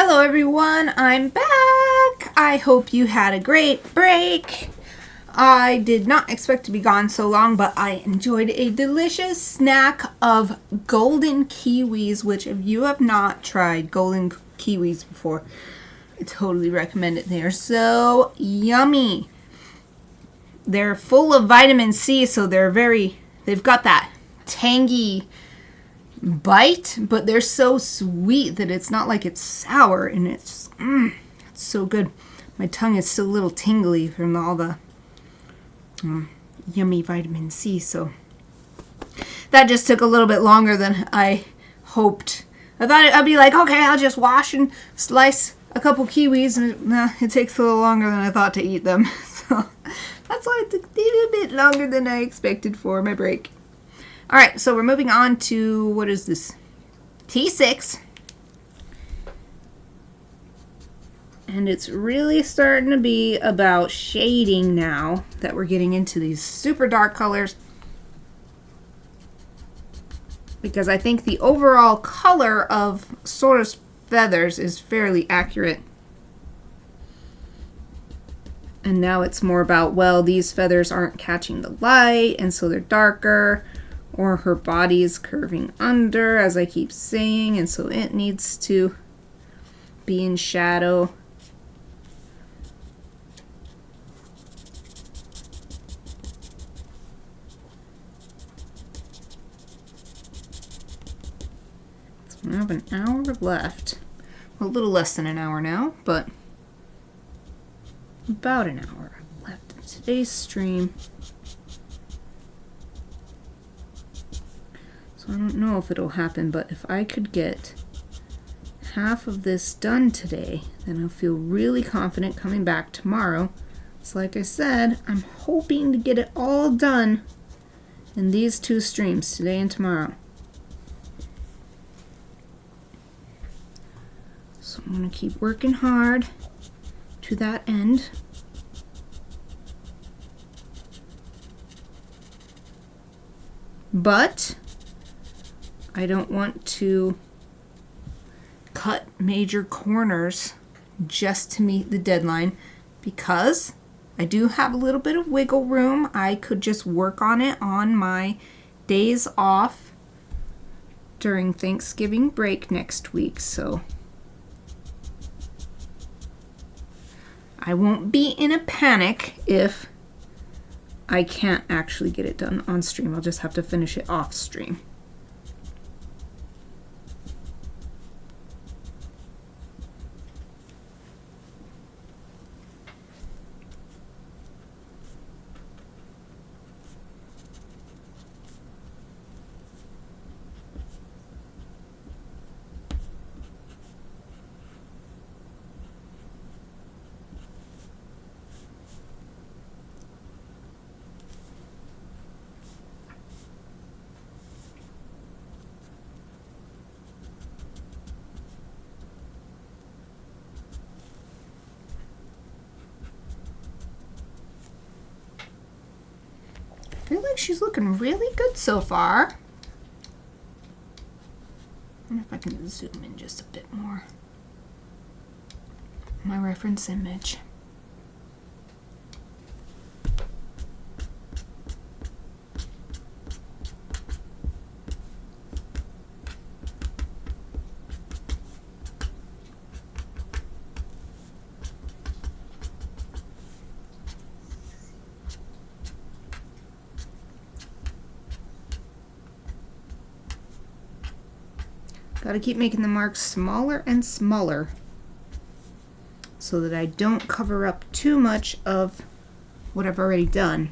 Hello everyone, I'm back. I hope you had a great break. I did not expect to be gone so long, but I enjoyed a delicious snack of golden kiwis, which if you have not tried golden kiwis before, I totally recommend it. They are so yummy. They're full of vitamin C, so they've got that tangy bite, but they're so sweet that it's not like it's sour, and it's it's so good. My tongue is still a little tingly from all the yummy vitamin C, so that just took a little bit longer than I hoped. I thought I'd be like, okay, I'll just wash and slice a couple kiwis, and it takes a little longer than I thought to eat them. So that's why it took a little bit longer than I expected for my break. Alright, so we're moving on to, what is this? T6. And it's really starting to be about shading now that we're getting into these super dark colors. Because I think the overall color of Sorta's feathers is fairly accurate. And now it's more about, well, these feathers aren't catching the light, and so they're darker. Or her body is curving under, as I keep saying, and so it needs to be in shadow. So we have an hour left. A little less than an hour now, but about an hour left in today's stream. I don't know if it'll happen, but if I could get half of this done today, then I'll feel really confident coming back tomorrow. So like I said, I'm hoping to get it all done in these two streams, today and tomorrow. So I'm going to keep working hard to that end. But I don't want to cut major corners just to meet the deadline, because I do have a little bit of wiggle room. I could just work on it on my days off during Thanksgiving break next week, so I won't be in a panic if I can't actually get it done on stream. I'll just have to finish it off stream. I feel like she's looking really good so far. I wonder if I can zoom in just a bit more. My reference image. Gotta keep making the marks smaller and smaller so that I don't cover up too much of what I've already done.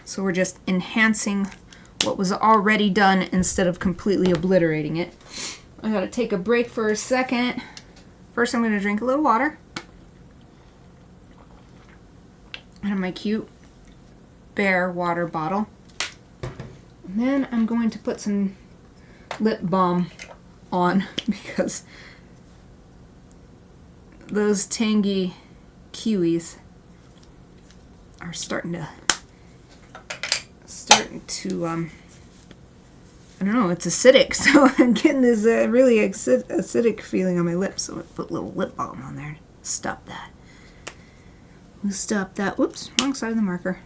So we're just enhancing what was already done instead of completely obliterating it. I gotta take a break for a second. First I'm gonna drink a little water out of my cute bear water bottle. And then I'm going to put some lip balm on because those tangy kiwis are starting to starting to, I don't know, it's acidic, so I'm getting this really acidic feeling on my lips, so I put a little lip balm on there to stop that. We'll stop that. Whoops, wrong side of the marker.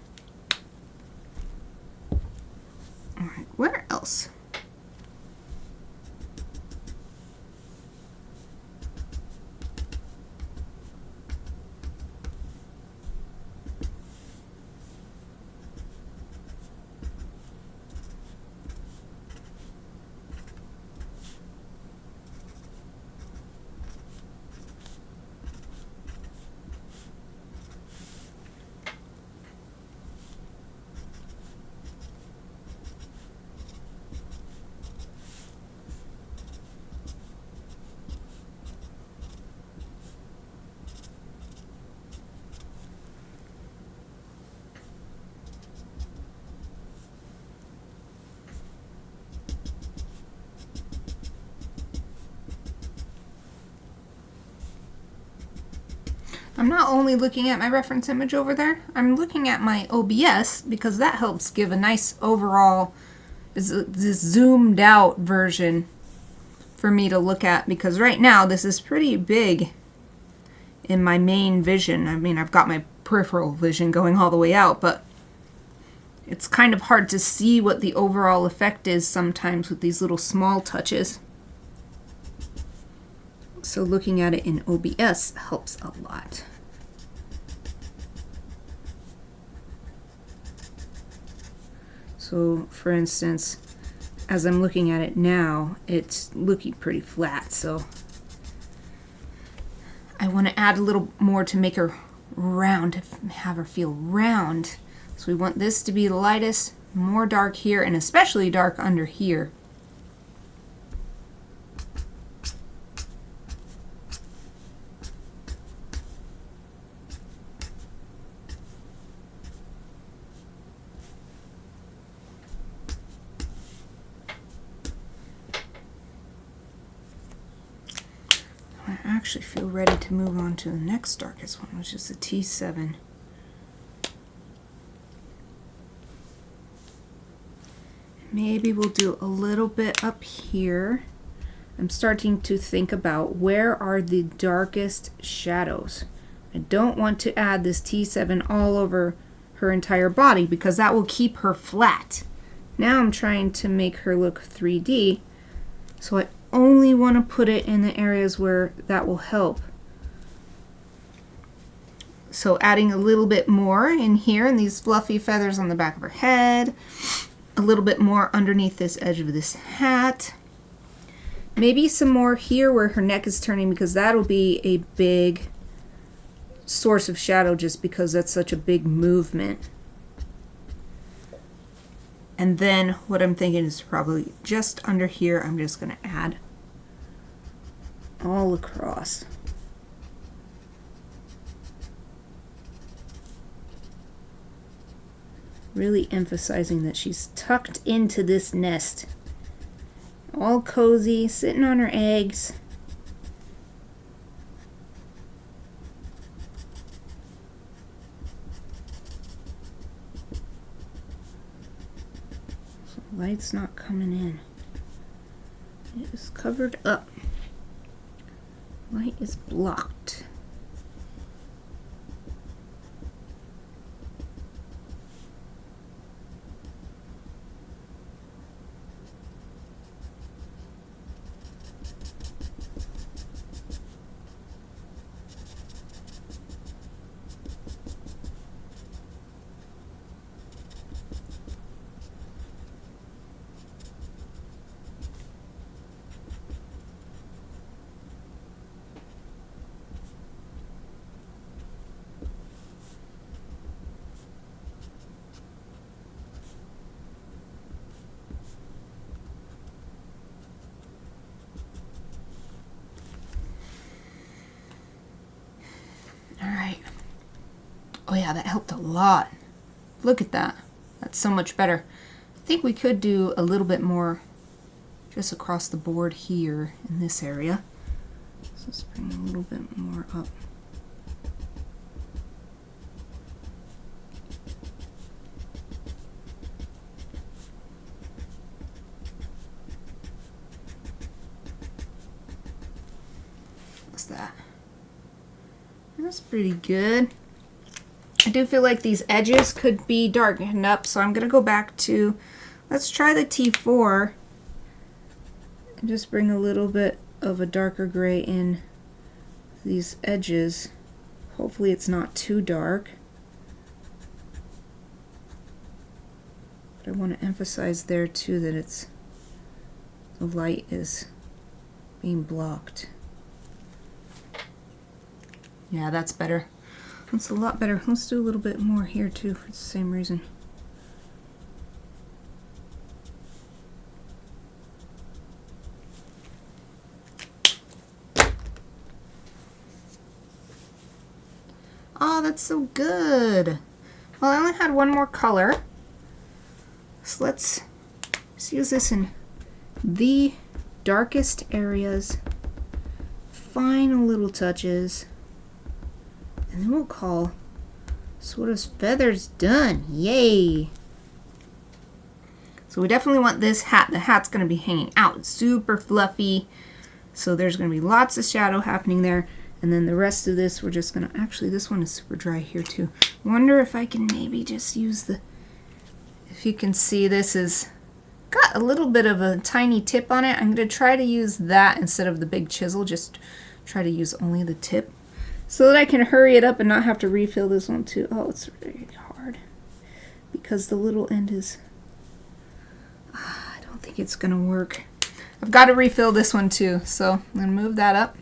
Alright, where else? I'm not only looking at my reference image over there, I'm looking at my OBS because that helps give a nice overall, this zoomed out version for me to look at, because right now this is pretty big in my main vision. I mean, I've got my peripheral vision going all the way out, but it's kind of hard to see what the overall effect is sometimes with these little small touches. So looking at it in OBS helps a lot. So for instance, as I'm looking at it now, it's looking pretty flat, so I want to add a little more to make her round, to have her feel round. So we want this to be the lightest, more dark here, and especially dark under here. I actually feel ready to move on to the next darkest one, which is the T7. Maybe we'll do a little bit up here. I'm starting to think about where are the darkest shadows. I don't want to add this T7 all over her entire body because that will keep her flat. Now I'm trying to make her look 3D, so I only want to put it in the areas where that will help. So adding a little bit more in here in these fluffy feathers on the back of her head, a little bit more underneath this edge of this hat, maybe some more here where her neck is turning, because that'll be a big source of shadow just because that's such a big movement. And then what I'm thinking is probably just under here, I'm just going to add all across. Really emphasizing that she's tucked into this nest. All cozy, sitting on her eggs. Light's not coming in. It is covered up. Light is blocked. Oh yeah, that helped a lot. Look at that. That's so much better. I think we could do a little bit more just across the board here in this area. So let's bring a little bit more up. How's that? That's pretty good. I do feel like these edges could be darkened up, so I'm going to go back to, let's try the T4 and just bring a little bit of a darker gray in these edges. Hopefully it's not too dark. But I want to emphasize there too that it's, the light is being blocked. Yeah, that's better. That's a lot better. Let's do a little bit more here too for the same reason. Oh, that's so good. Well, I only had one more color. So let's use this in the darkest areas. Final little touches. And then we'll call sort of feathers done. Yay! So we definitely want this hat. The hat's going to be hanging out. It's super fluffy. So there's going to be lots of shadow happening there. And then the rest of this, we're just going to... Actually, this one is super dry here too. Wonder if I can maybe just use the... If you can see, this is got a little bit of a tiny tip on it. I'm going to try to use that instead of the big chisel. Just try to use only the tip, so that I can hurry it up and not have to refill this one too. Oh, it's really hard because the little end is... I don't think it's going to work. I've got to refill this one too, so I'm going to move that up.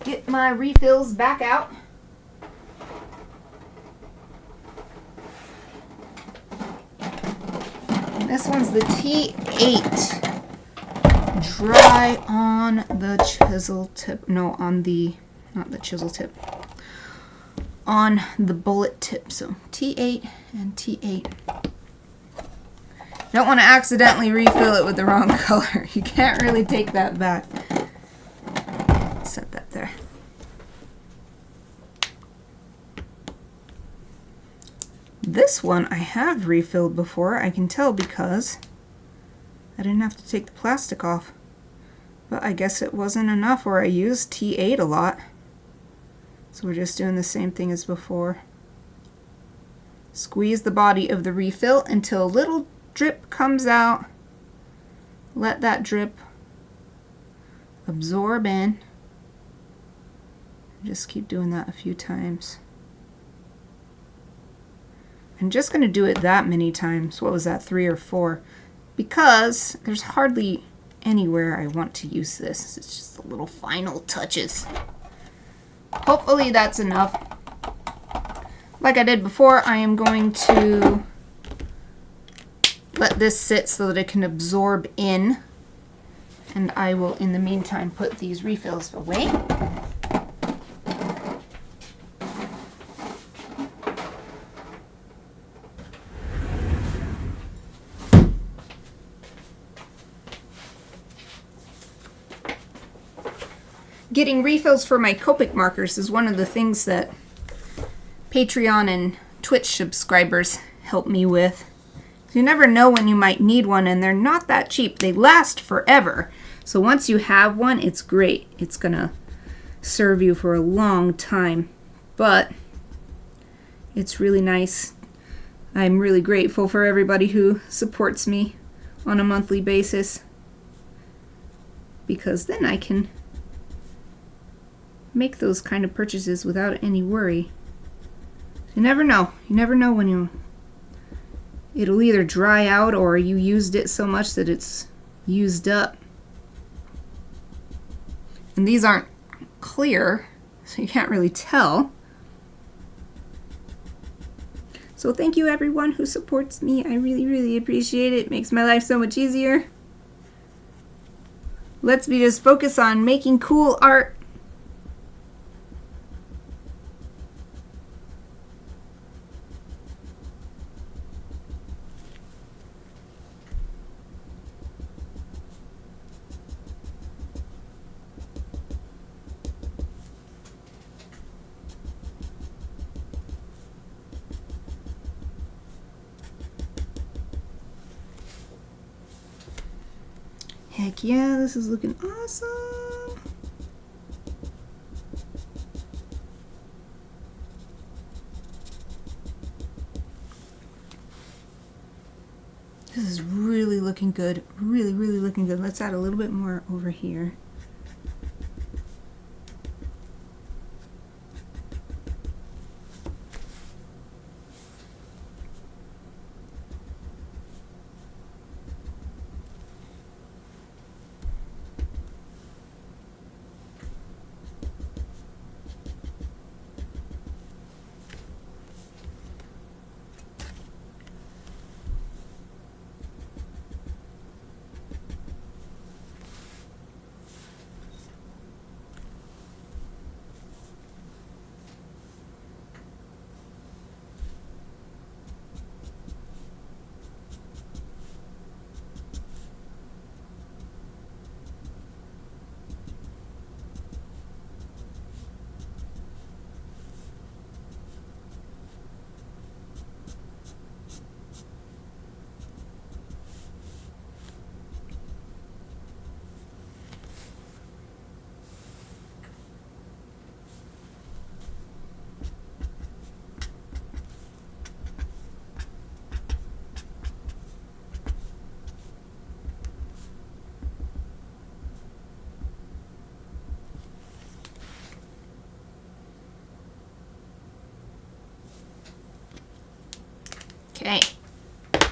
Get my refills back out. This one's the T8. Dry on the chisel tip. No, on the, not the chisel tip. On the bullet tip. So T8 and T8. Don't want to accidentally refill it with the wrong color. You can't really take that back. Set that there. This one I have refilled before, I can tell, because I didn't have to take the plastic off. But I guess it wasn't enough, or I used T8 a lot. So we're just doing the same thing as before. Squeeze the body of the refill until a little drip comes out. Let that drip absorb in. Just keep doing that a few times. I'm just going to do it that many times. What was that, 3 or 4? Because there's hardly anywhere I want to use this. It's just the little final touches. Hopefully that's enough. Like I did before, I am going to let this sit so that it can absorb in. And I will, in the meantime, put these refills away. Getting refills for my Copic markers is one of the things that Patreon and Twitch subscribers help me with. You never know when you might need one, and they're not that cheap. They last forever. So once you have one, it's great. It's gonna serve you for a long time. But it's really nice. I'm really grateful for everybody who supports me on a monthly basis, because then I can make those kind of purchases without any worry. You never know. You never know when it'll either dry out or you used it so much that it's used up. And these aren't clear, so you can't really tell. So thank you everyone who supports me. I really, really appreciate it. It makes my life so much easier. Let's just focus on making cool art. Heck yeah, this is looking awesome. This is really looking good. Really, really looking good. Let's add a little bit more over here. Okay. I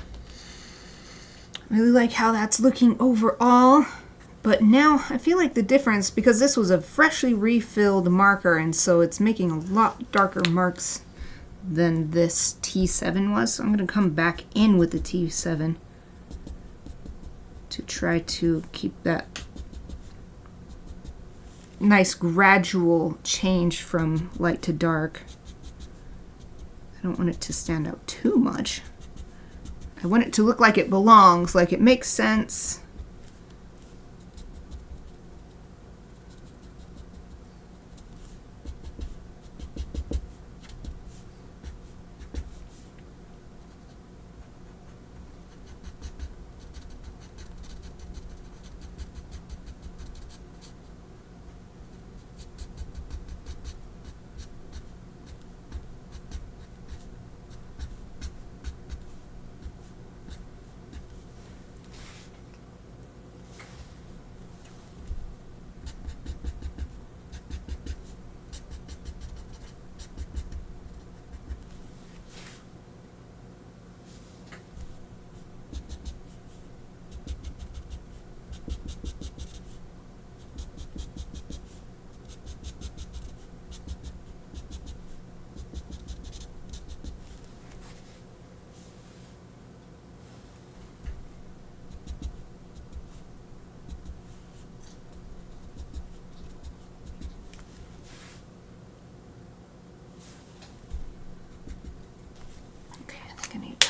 really like how that's looking overall, but now I feel like the difference, because this was a freshly refilled marker and so it's making a lot darker marks than this T7 was. So I'm going to come back in with the T7 to try to keep that nice gradual change from light to dark. I don't want it to stand out too much. I want it to look like it belongs, like it makes sense.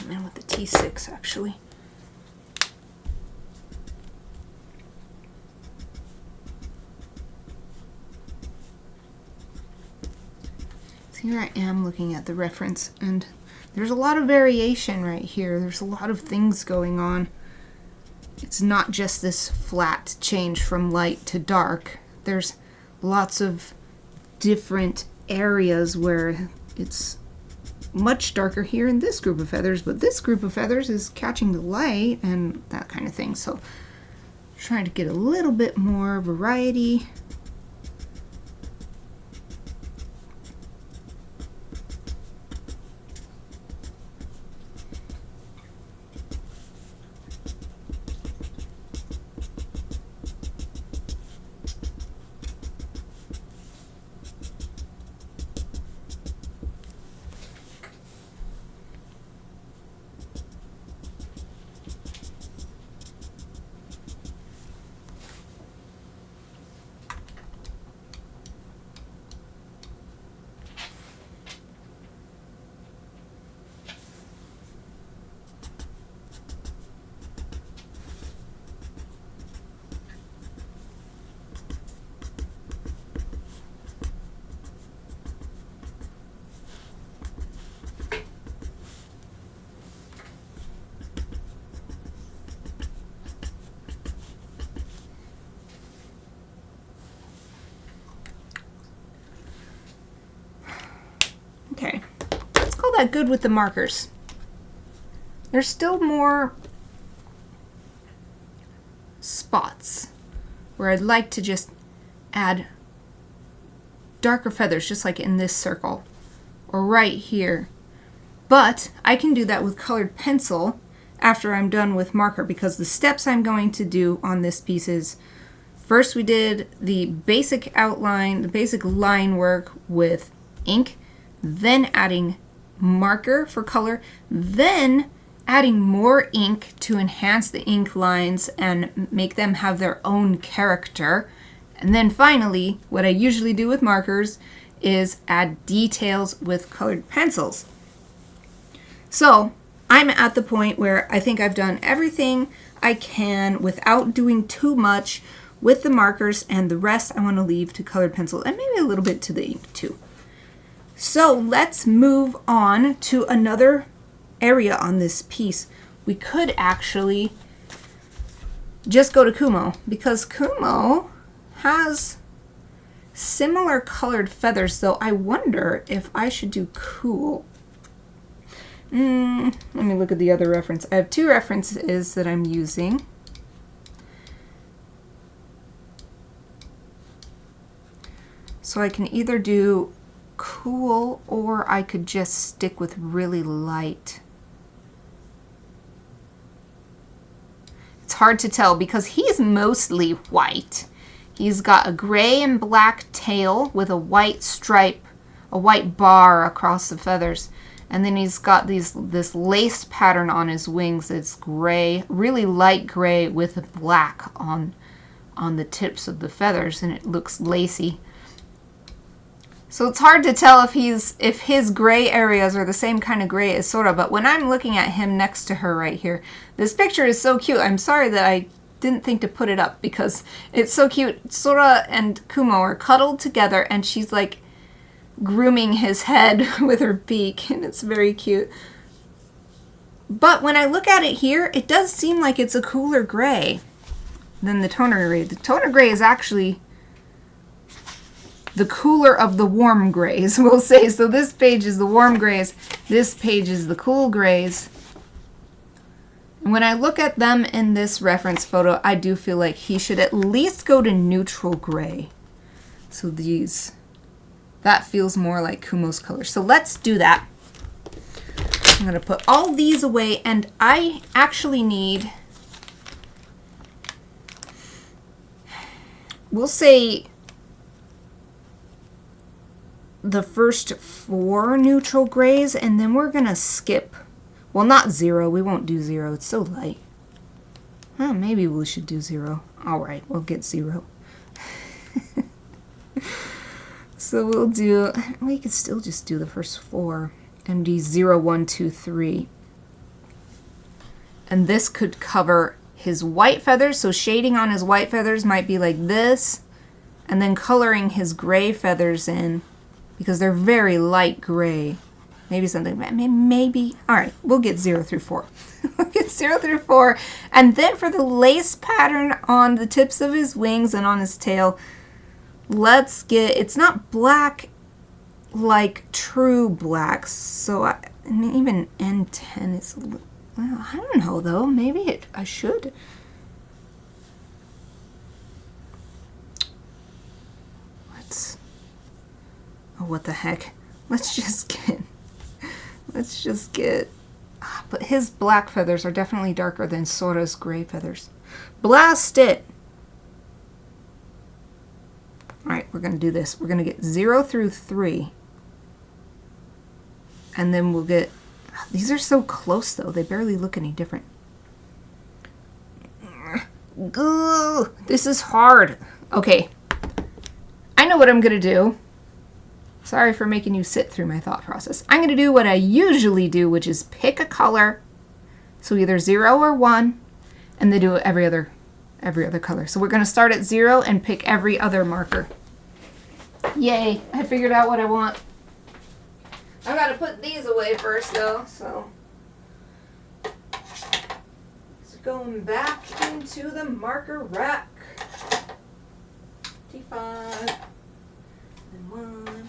In with the T6 actually. So here I am looking at the reference and there's a lot of variation right here. There's a lot of things going on. It's not just this flat change from light to dark. There's lots of different areas where it's much darker here in this group of feathers, but this group of feathers is catching the light and that kind of thing. So trying to get a little bit more variety. Okay, let's call that good with the markers. There's still more spots where I'd like to just add darker feathers, just like in this circle or right here. But I can do that with colored pencil after I'm done with marker, because the steps I'm going to do on this piece is, first we did the basic outline, the basic line work with ink, then adding marker for color, then adding more ink to enhance the ink lines and make them have their own character. And then finally, what I usually do with markers is add details with colored pencils. So I'm at the point where I think I've done everything I can without doing too much with the markers, and the rest I want to leave to colored pencil and maybe a little bit to the ink too. So let's move on to another area on this piece. We could actually just go to Kumo, because Kumo has similar colored feathers, though I wonder if I should do cool. Let me look at the other reference. I have two references that I'm using. So I can either do cool or I could just stick with really light. It's hard to tell because he's mostly white. He's got a gray and black tail with a white stripe, a white bar across the feathers. And then he's got this lace pattern on his wings. It's gray, really light gray with black on the tips of the feathers, and it looks lacy. So it's hard to tell if his gray areas are the same kind of gray as Sora, but when I'm looking at him next to her right here, this picture is so cute. I'm sorry that I didn't think to put it up because it's so cute. Sora and Kumo are cuddled together, and she's like grooming his head with her beak, and it's very cute. But when I look at it here, it does seem like it's a cooler gray than the toner gray. The toner gray is actually the cooler of the warm grays, we'll say. So this page is the warm grays, this page is the cool grays. And when I look at them in this reference photo, I do feel like he should at least go to neutral gray. So that feels more like Kumo's color. So let's do that. I'm going to put all these away, and I actually need, we'll say, the first 4 neutral grays, and then we're going to skip, well, not 0. We won't do 0. It's so light. Well, maybe we should do 0. All right, we'll get 0. So we'll do, we could still just do the first 4 and do 0, 1, 2, 3. And this could cover his white feathers. So shading on his white feathers might be like this, and then coloring his gray feathers in because they're very light gray. Maybe something, maybe. All right, we'll get 0 through 4. We'll get 0 through 4. And then for the lace pattern on the tips of his wings and on his tail, let's get, it's not black like true black, so even N10 is, well, I don't know though, maybe I should. Oh, what the heck. Let's just get, but his black feathers are definitely darker than Sora's gray feathers. Blast it! Alright, we're going to do this. We're going to get 0 through 3. And then we'll get, these are so close though, they barely look any different. Ugh, this is hard. Okay, I know what I'm going to do. Sorry for making you sit through my thought process. I'm going to do what I usually do, which is pick a color. So either 0 or 1, and then do every other color. So we're going to start at 0 and pick every other marker. Yay, I figured out what I want. I've got to put these away first though, so it's going back into the marker rack. 5 and 1,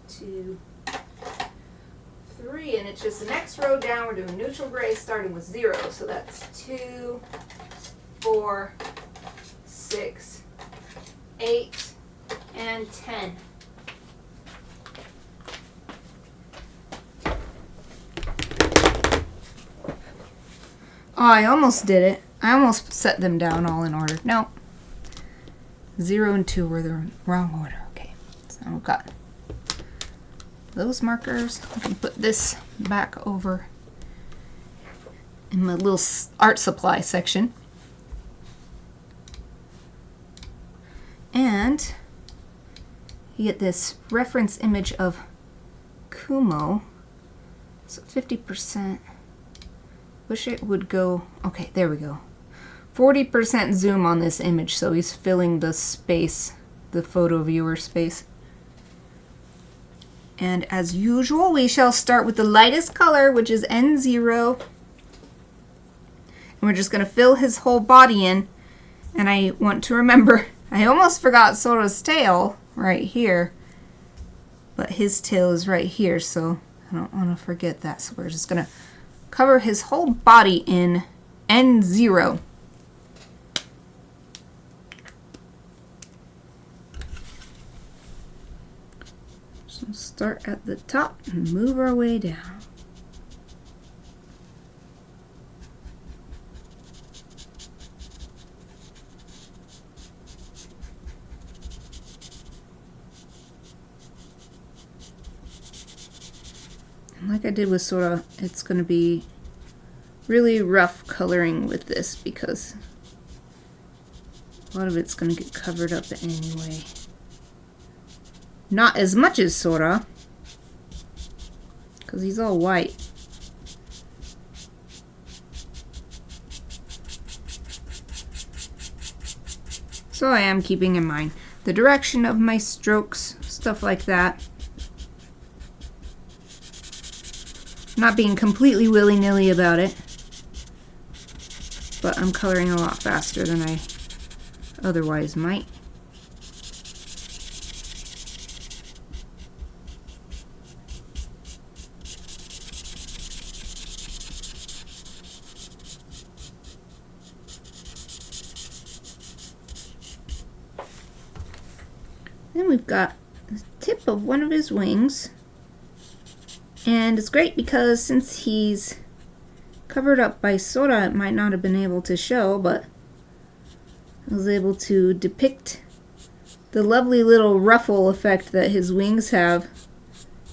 2, 3, and it's just the next row down. We're doing neutral gray starting with 0, so that's 2, 4, 6, 8, and 10. Oh, I almost did it. I almost set them down all in order. No. 0 and 2 were the wrong order. Okay. So I've got those markers. I can put this back over in my little art supply section. And you get this reference image of Kumo. So 50%. Wish it would go, okay, there we go. 40% zoom on this image, so he's filling the space, the photo viewer space. And as usual, we shall start with the lightest color, which is N0. And we're just going to fill his whole body in. And I want to remember, I almost forgot Sora's tail right here. But his tail is right here, so I don't want to forget that. So we're just going to cover his whole body in N0. So start at the top and move our way down. Like I did with Sora, it's going to be really rough coloring with this because a lot of it's going to get covered up anyway. Not as much as Sora, because he's all white. So I am keeping in mind the direction of my strokes, stuff like that. Not being completely willy-nilly about it, but I'm coloring a lot faster than I otherwise might. Then we've got the tip of one of his wings. And it's great because since he's covered up by Sora, it might not have been able to show, but I was able to depict the lovely little ruffle effect that his wings have.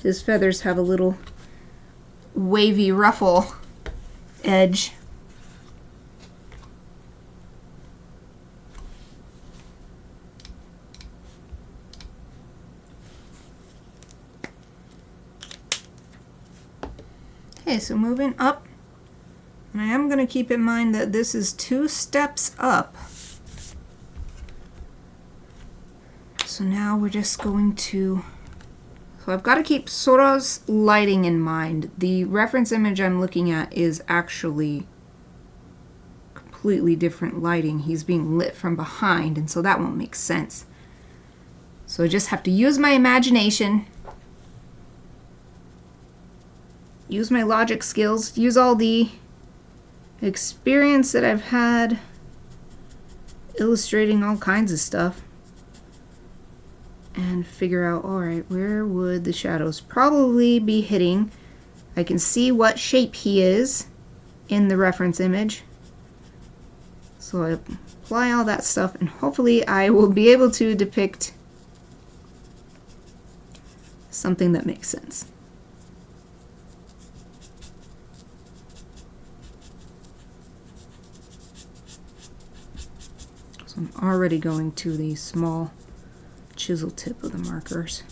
His feathers have a little wavy ruffle edge. Okay, so moving up, and I am going to keep in mind that this is 2 steps up. So now we're just going to, so I've got to keep Sora's lighting in mind. The reference image I'm looking at is actually completely different lighting. He's being lit from behind, and so that won't make sense. So I just have to use my imagination. Use my logic skills, use all the experience that I've had illustrating all kinds of stuff, and figure out, alright, where would the shadows probably be hitting? I can see what shape he is in the reference image. So I apply all that stuff, and hopefully I will be able to depict something that makes sense. So I'm already going to the small chisel tip of the markers.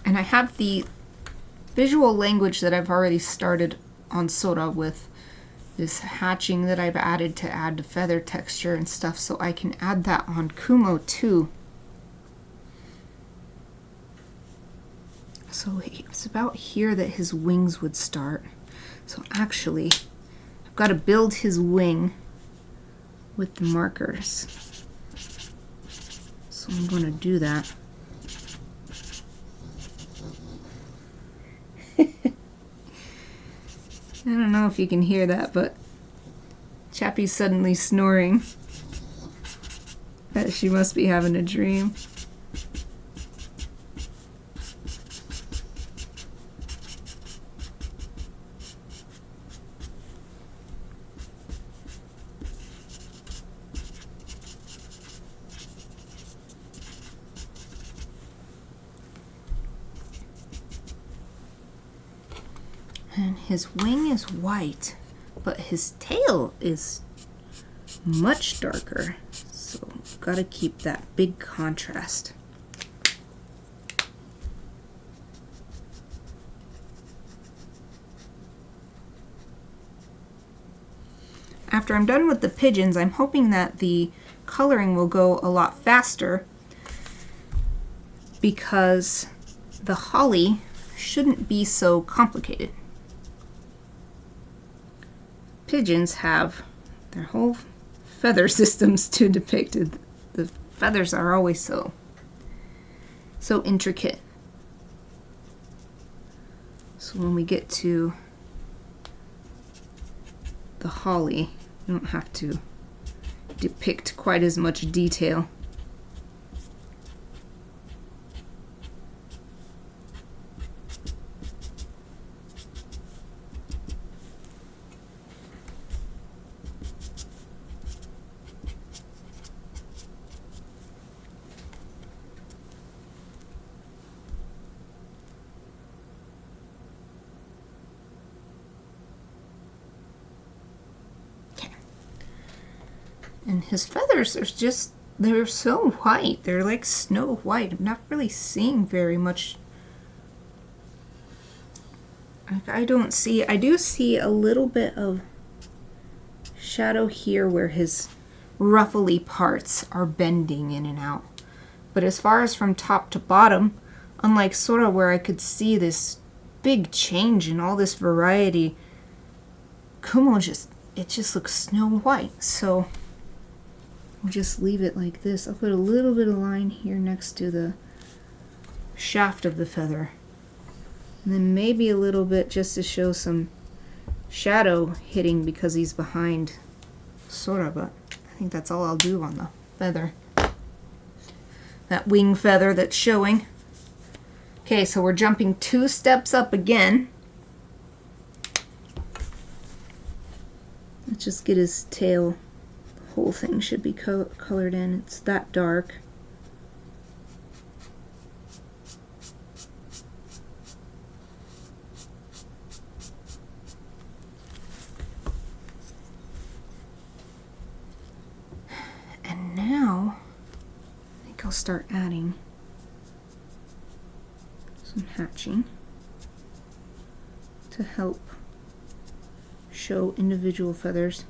And I have the visual language that I've already started on Sora with this hatching that I've added to add the feather texture and stuff, so I can add that on Kumo too. So it's about here that his wings would start. So actually, I've got to build his wing with the markers. So I'm going to do that. I don't know if you can hear that, but Chappie's suddenly snoring. She must be having a dream. And his wing is white, but his tail is much darker. So gotta keep that big contrast. After I'm done with the pigeons, I'm hoping that the coloring will go a lot faster because the holly shouldn't be so complicated. Pigeons have their whole feather systems to depict it. The feathers are always so intricate. So when we get to the holly, we don't have to depict quite as much detail. And his feathers are just, they're so white. They're like snow white. I'm not really seeing very much. I do see a little bit of shadow here where his ruffly parts are bending in and out. But as far as from top to bottom, unlike Sora where I could see this big change in all this variety, Kumo it just looks snow white. So we'll just leave it like this. I'll put a little bit of line here next to the shaft of the feather. And then maybe a little bit just to show some shadow hitting because he's behind Sora, but I think that's all I'll do on the feather. That wing feather that's showing. Okay, so we're jumping 2 steps up again. Let's just get his tail. Whole thing should be colored in. It's that dark. And now I think I'll start adding some hatching to help show individual feathers.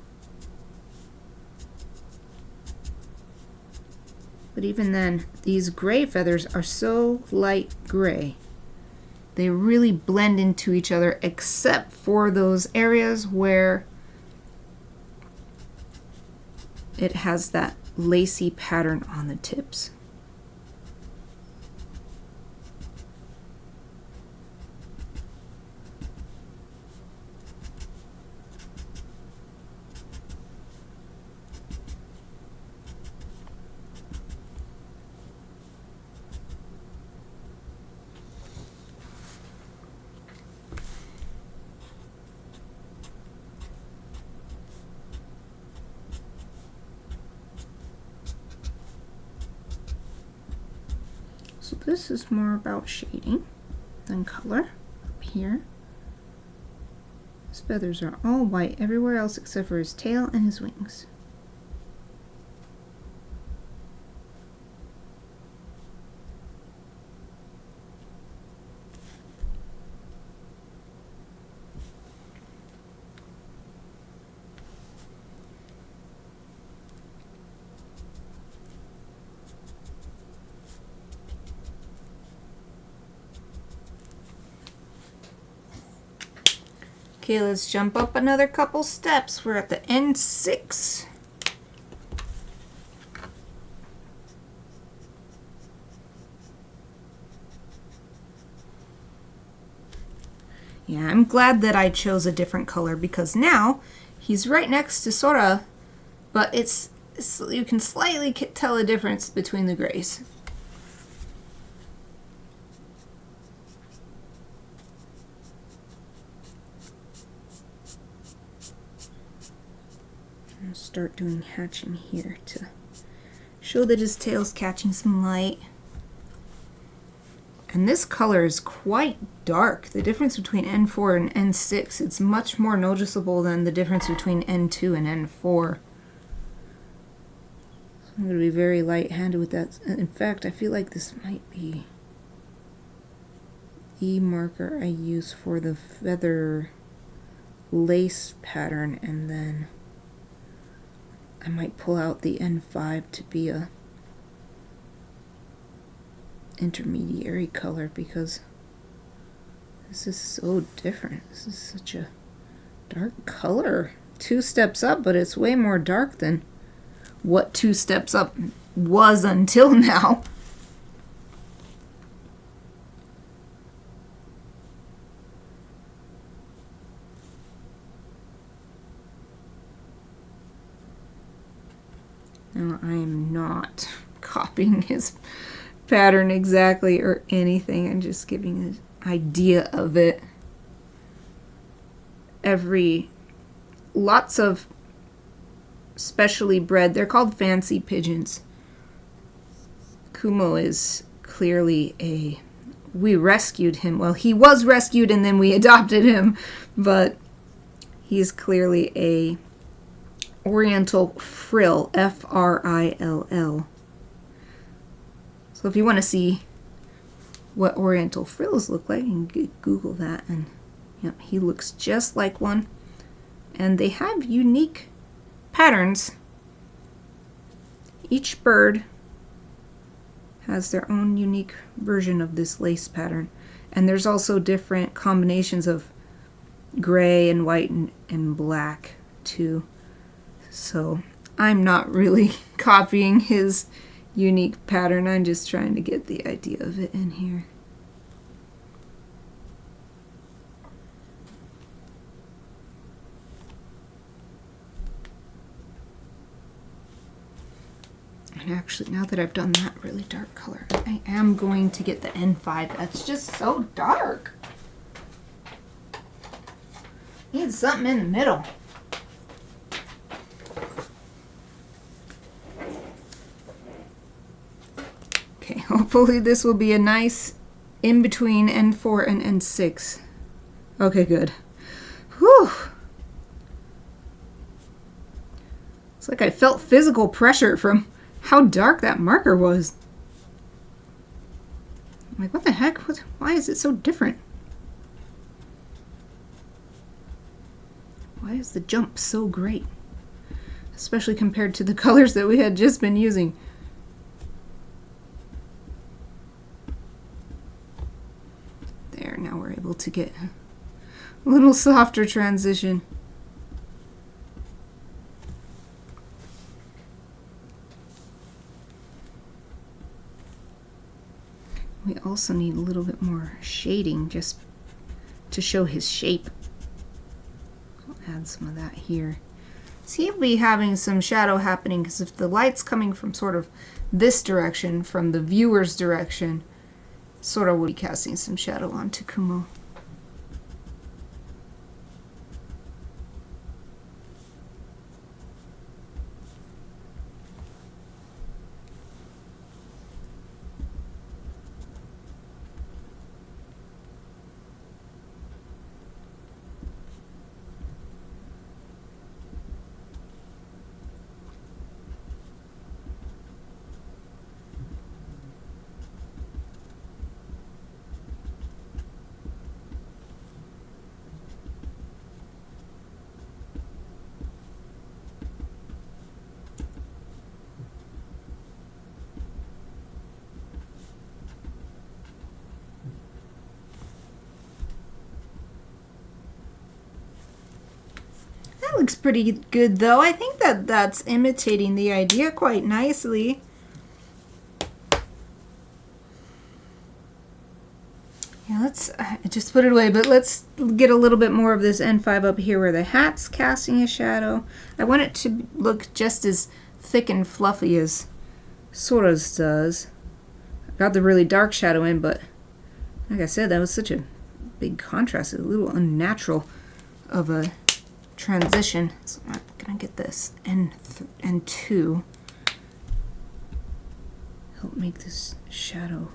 But even then, these gray feathers are so light gray. They really blend into each other except for those areas where it has that lacy pattern on the tips. So this is more about shading than color. Up here, his feathers are all white everywhere else except for his tail and his wings. Okay, let's jump up another couple steps. We're at the end 6 Yeah, I'm glad that I chose a different color because now he's right next to Sora, but it's you can slightly tell a difference between the grays. I'll start doing hatching here to show that his tail's catching some light. And this color is quite dark. The difference between N4 and N6, it's much more noticeable than the difference between N2 and N4. I'm going to be very light-handed with that. In fact, I feel like this might be the marker I use for the feather lace pattern, and then I might pull out the N5 to be a intermediary color because this is so different. This is such a dark color. 2 steps up, but it's way more dark than what 2 steps up was until now. Now I am not copying his pattern exactly or anything. I'm just giving an idea of it. Lots of specially bred, they're called fancy pigeons. Kumo is clearly we rescued him. Well, he was rescued and then we adopted him, but he's clearly a Oriental frill, F-R-I-L-L. So if you want to see what Oriental frills look like, you can Google that, and yep, he looks just like one. And they have unique patterns. Each bird has their own unique version of this lace pattern. And there's also different combinations of gray and white and black too. So I'm not really copying his unique pattern. I'm just trying to get the idea of it in here. And actually, now that I've done that really dark color, I am going to get the N5. That's just so dark. Need something in the middle. Okay, hopefully this will be a nice in-between N4 and N6. Okay, good. Whew. It's like I felt physical pressure from how dark that marker was. I'm like, what the heck? Why is it so different? Why is the jump so great? Especially compared to the colors that we had just been using. There, now we're able to get a little softer transition. We also need a little bit more shading just to show his shape. I'll add some of that here. See, he'll be having some shadow happening because if the light's coming from sort of this direction, from the viewer's direction, Sora will be casting some shadow onto Kumo. That looks pretty good though. I think that's imitating the idea quite nicely. Yeah, just put it away, but let's get a little bit more of this N5 up here where the hat's casting a shadow. I want it to look just as thick and fluffy as Sora's does. I got the really dark shadow in, but like I said, that was such a big contrast. A little unnatural of a transition. So I'm gonna get this N2. Help make this shadow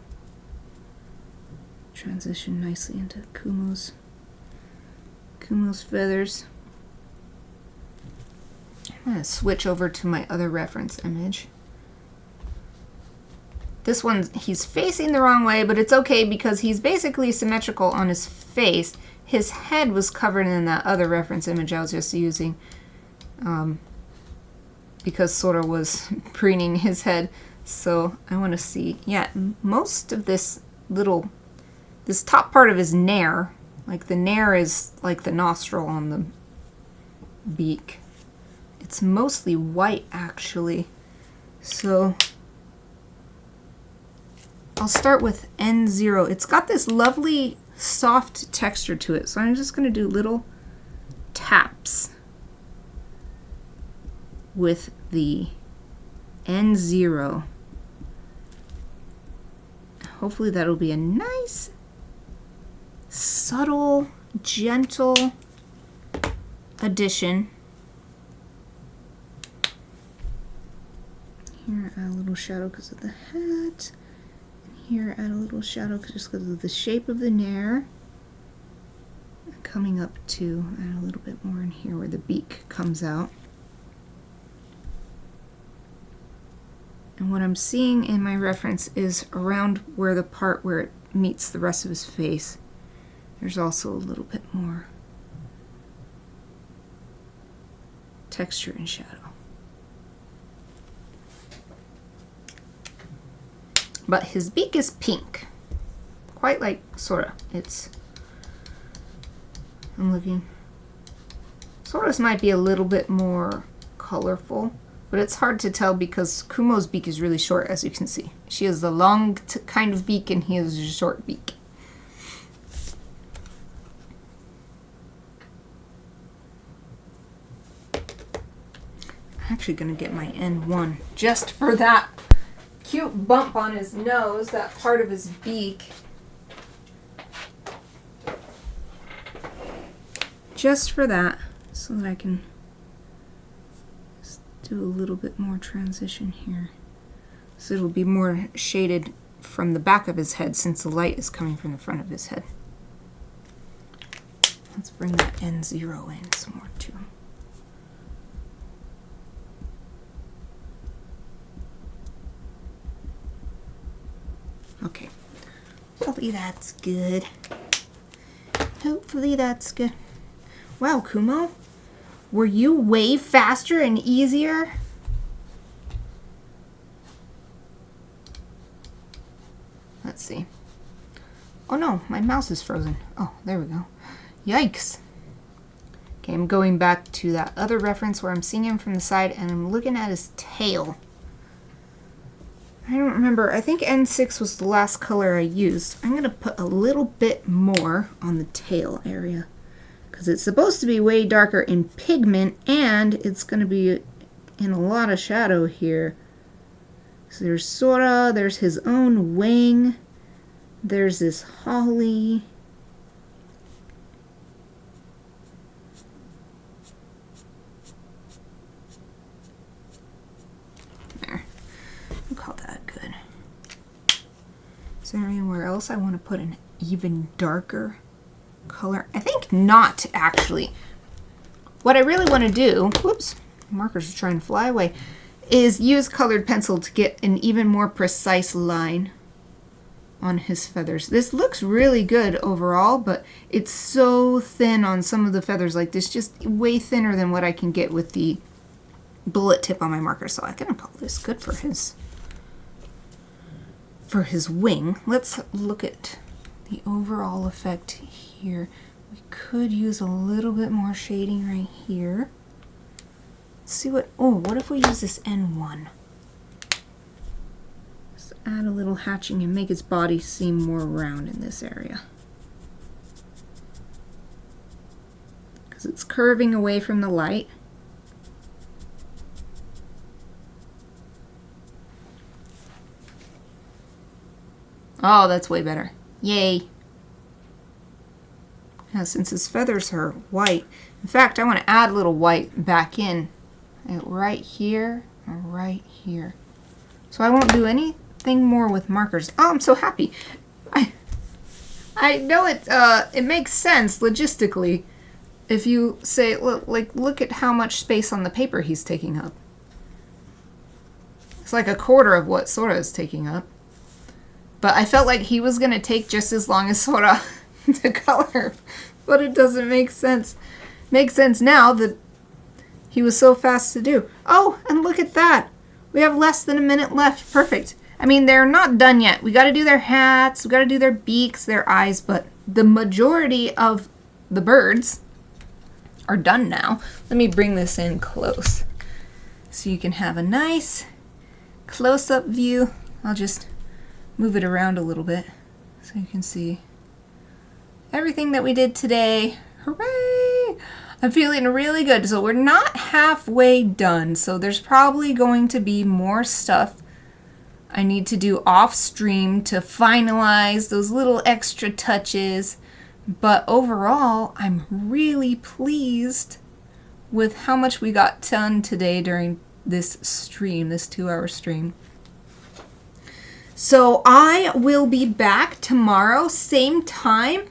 transition nicely into Kumo's feathers. I'm going to switch over to my other reference image. This one, he's facing the wrong way, but it's okay because he's basically symmetrical on his face. His head was covered in that other reference image I was just using because Sora was preening his head. So I want to see, yeah, most of this top part of his nair, like the nair is like the nostril on the beak. It's mostly white actually. So I'll start with N0. It's got this lovely soft texture to it. So I'm just going to do little taps with the N0. Hopefully that'll be a nice, subtle, gentle addition. Here, add a little shadow because of the hat. And here, add a little shadow just because of the shape of the nair. Coming up to add a little bit more in here where the beak comes out. And what I'm seeing in my reference is around where the part where it meets the rest of his face. There's also a little bit more texture and shadow. But his beak is pink, quite like Sora. I'm looking. Sora's might be a little bit more colorful, but it's hard to tell because Kumo's beak is really short, as you can see. She has the long kind of beak and he has a short beak. I'm actually going to get my N1 just for that cute bump on his nose, that part of his beak. Just for that, so that I can do a little bit more transition here. So it'll be more shaded from the back of his head since the light is coming from the front of his head. Let's bring that N0 in some more too. Okay, hopefully that's good. Hopefully that's good. Wow, Kumo, were you way faster and easier? Let's see. Oh no, my mouse is frozen. Oh, there we go. Yikes. Okay, I'm going back to that other reference where I'm seeing him from the side and I'm looking at his tail. I don't remember. I think N6 was the last color I used. I'm going to put a little bit more on the tail area because it's supposed to be way darker in pigment and it's going to be in a lot of shadow here. So there's Sora, there's his own wing, there's this holly. There. I'll call that good. Is there anywhere else I want to put an even darker color? I think not, actually. What I really want to do, whoops, markers are trying to fly away, is use colored pencil to get an even more precise line on his feathers. This looks really good overall, but it's so thin on some of the feathers, like this, just way thinner than what I can get with the bullet tip on my marker. So I'm gonna call this good for his wing. Let's look at the overall effect here. We could use a little bit more shading right here. Let's see what if we use this N1? Just add a little hatching and make his body seem more round in this area. because it's curving away from the light. Oh, that's way better. Yay. Now, since his feathers are white, in fact, I want to add a little white back in. Right here, right here. So I won't do anything more with markers. Oh, I'm so happy. I know it makes sense logistically if you say, look at how much space on the paper he's taking up. It's like a quarter of what Sora is taking up. But I felt like he was going to take just as long as Sora to color. But it doesn't make sense. Makes sense now that he was so fast to do. Oh, and look at that. We have less than a minute left. Perfect. I mean, they're not done yet. We got to do their hats. We got to do their beaks, their eyes. But the majority of the birds are done now. Let me bring this in close so you can have a nice close-up view. I'll just move it around a little bit so you can see everything that we did today. Hooray! I'm feeling really good. So we're not halfway done. So there's probably going to be more stuff I need to do off stream to finalize those little extra touches. But overall, I'm really pleased with how much we got done today during this stream, this 2-hour stream. So I will be back tomorrow, same time,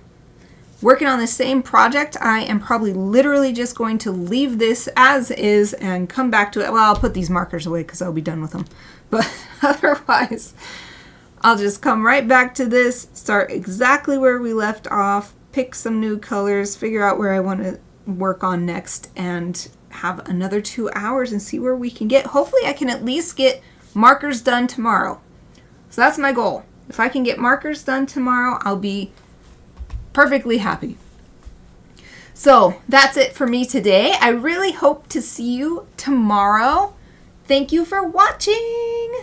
working on the same project. I am probably literally just going to leave this as is and come back to it. Well, I'll put these markers away because I'll be done with them. But otherwise, I'll just come right back to this, start exactly where we left off, pick some new colors, figure out where I want to work on next, and have another 2 hours and see where we can get. Hopefully I can at least get markers done tomorrow. So that's my goal. If I can get markers done tomorrow, I'll be perfectly happy. So that's it for me today. I really hope to see you tomorrow. Thank you for watching.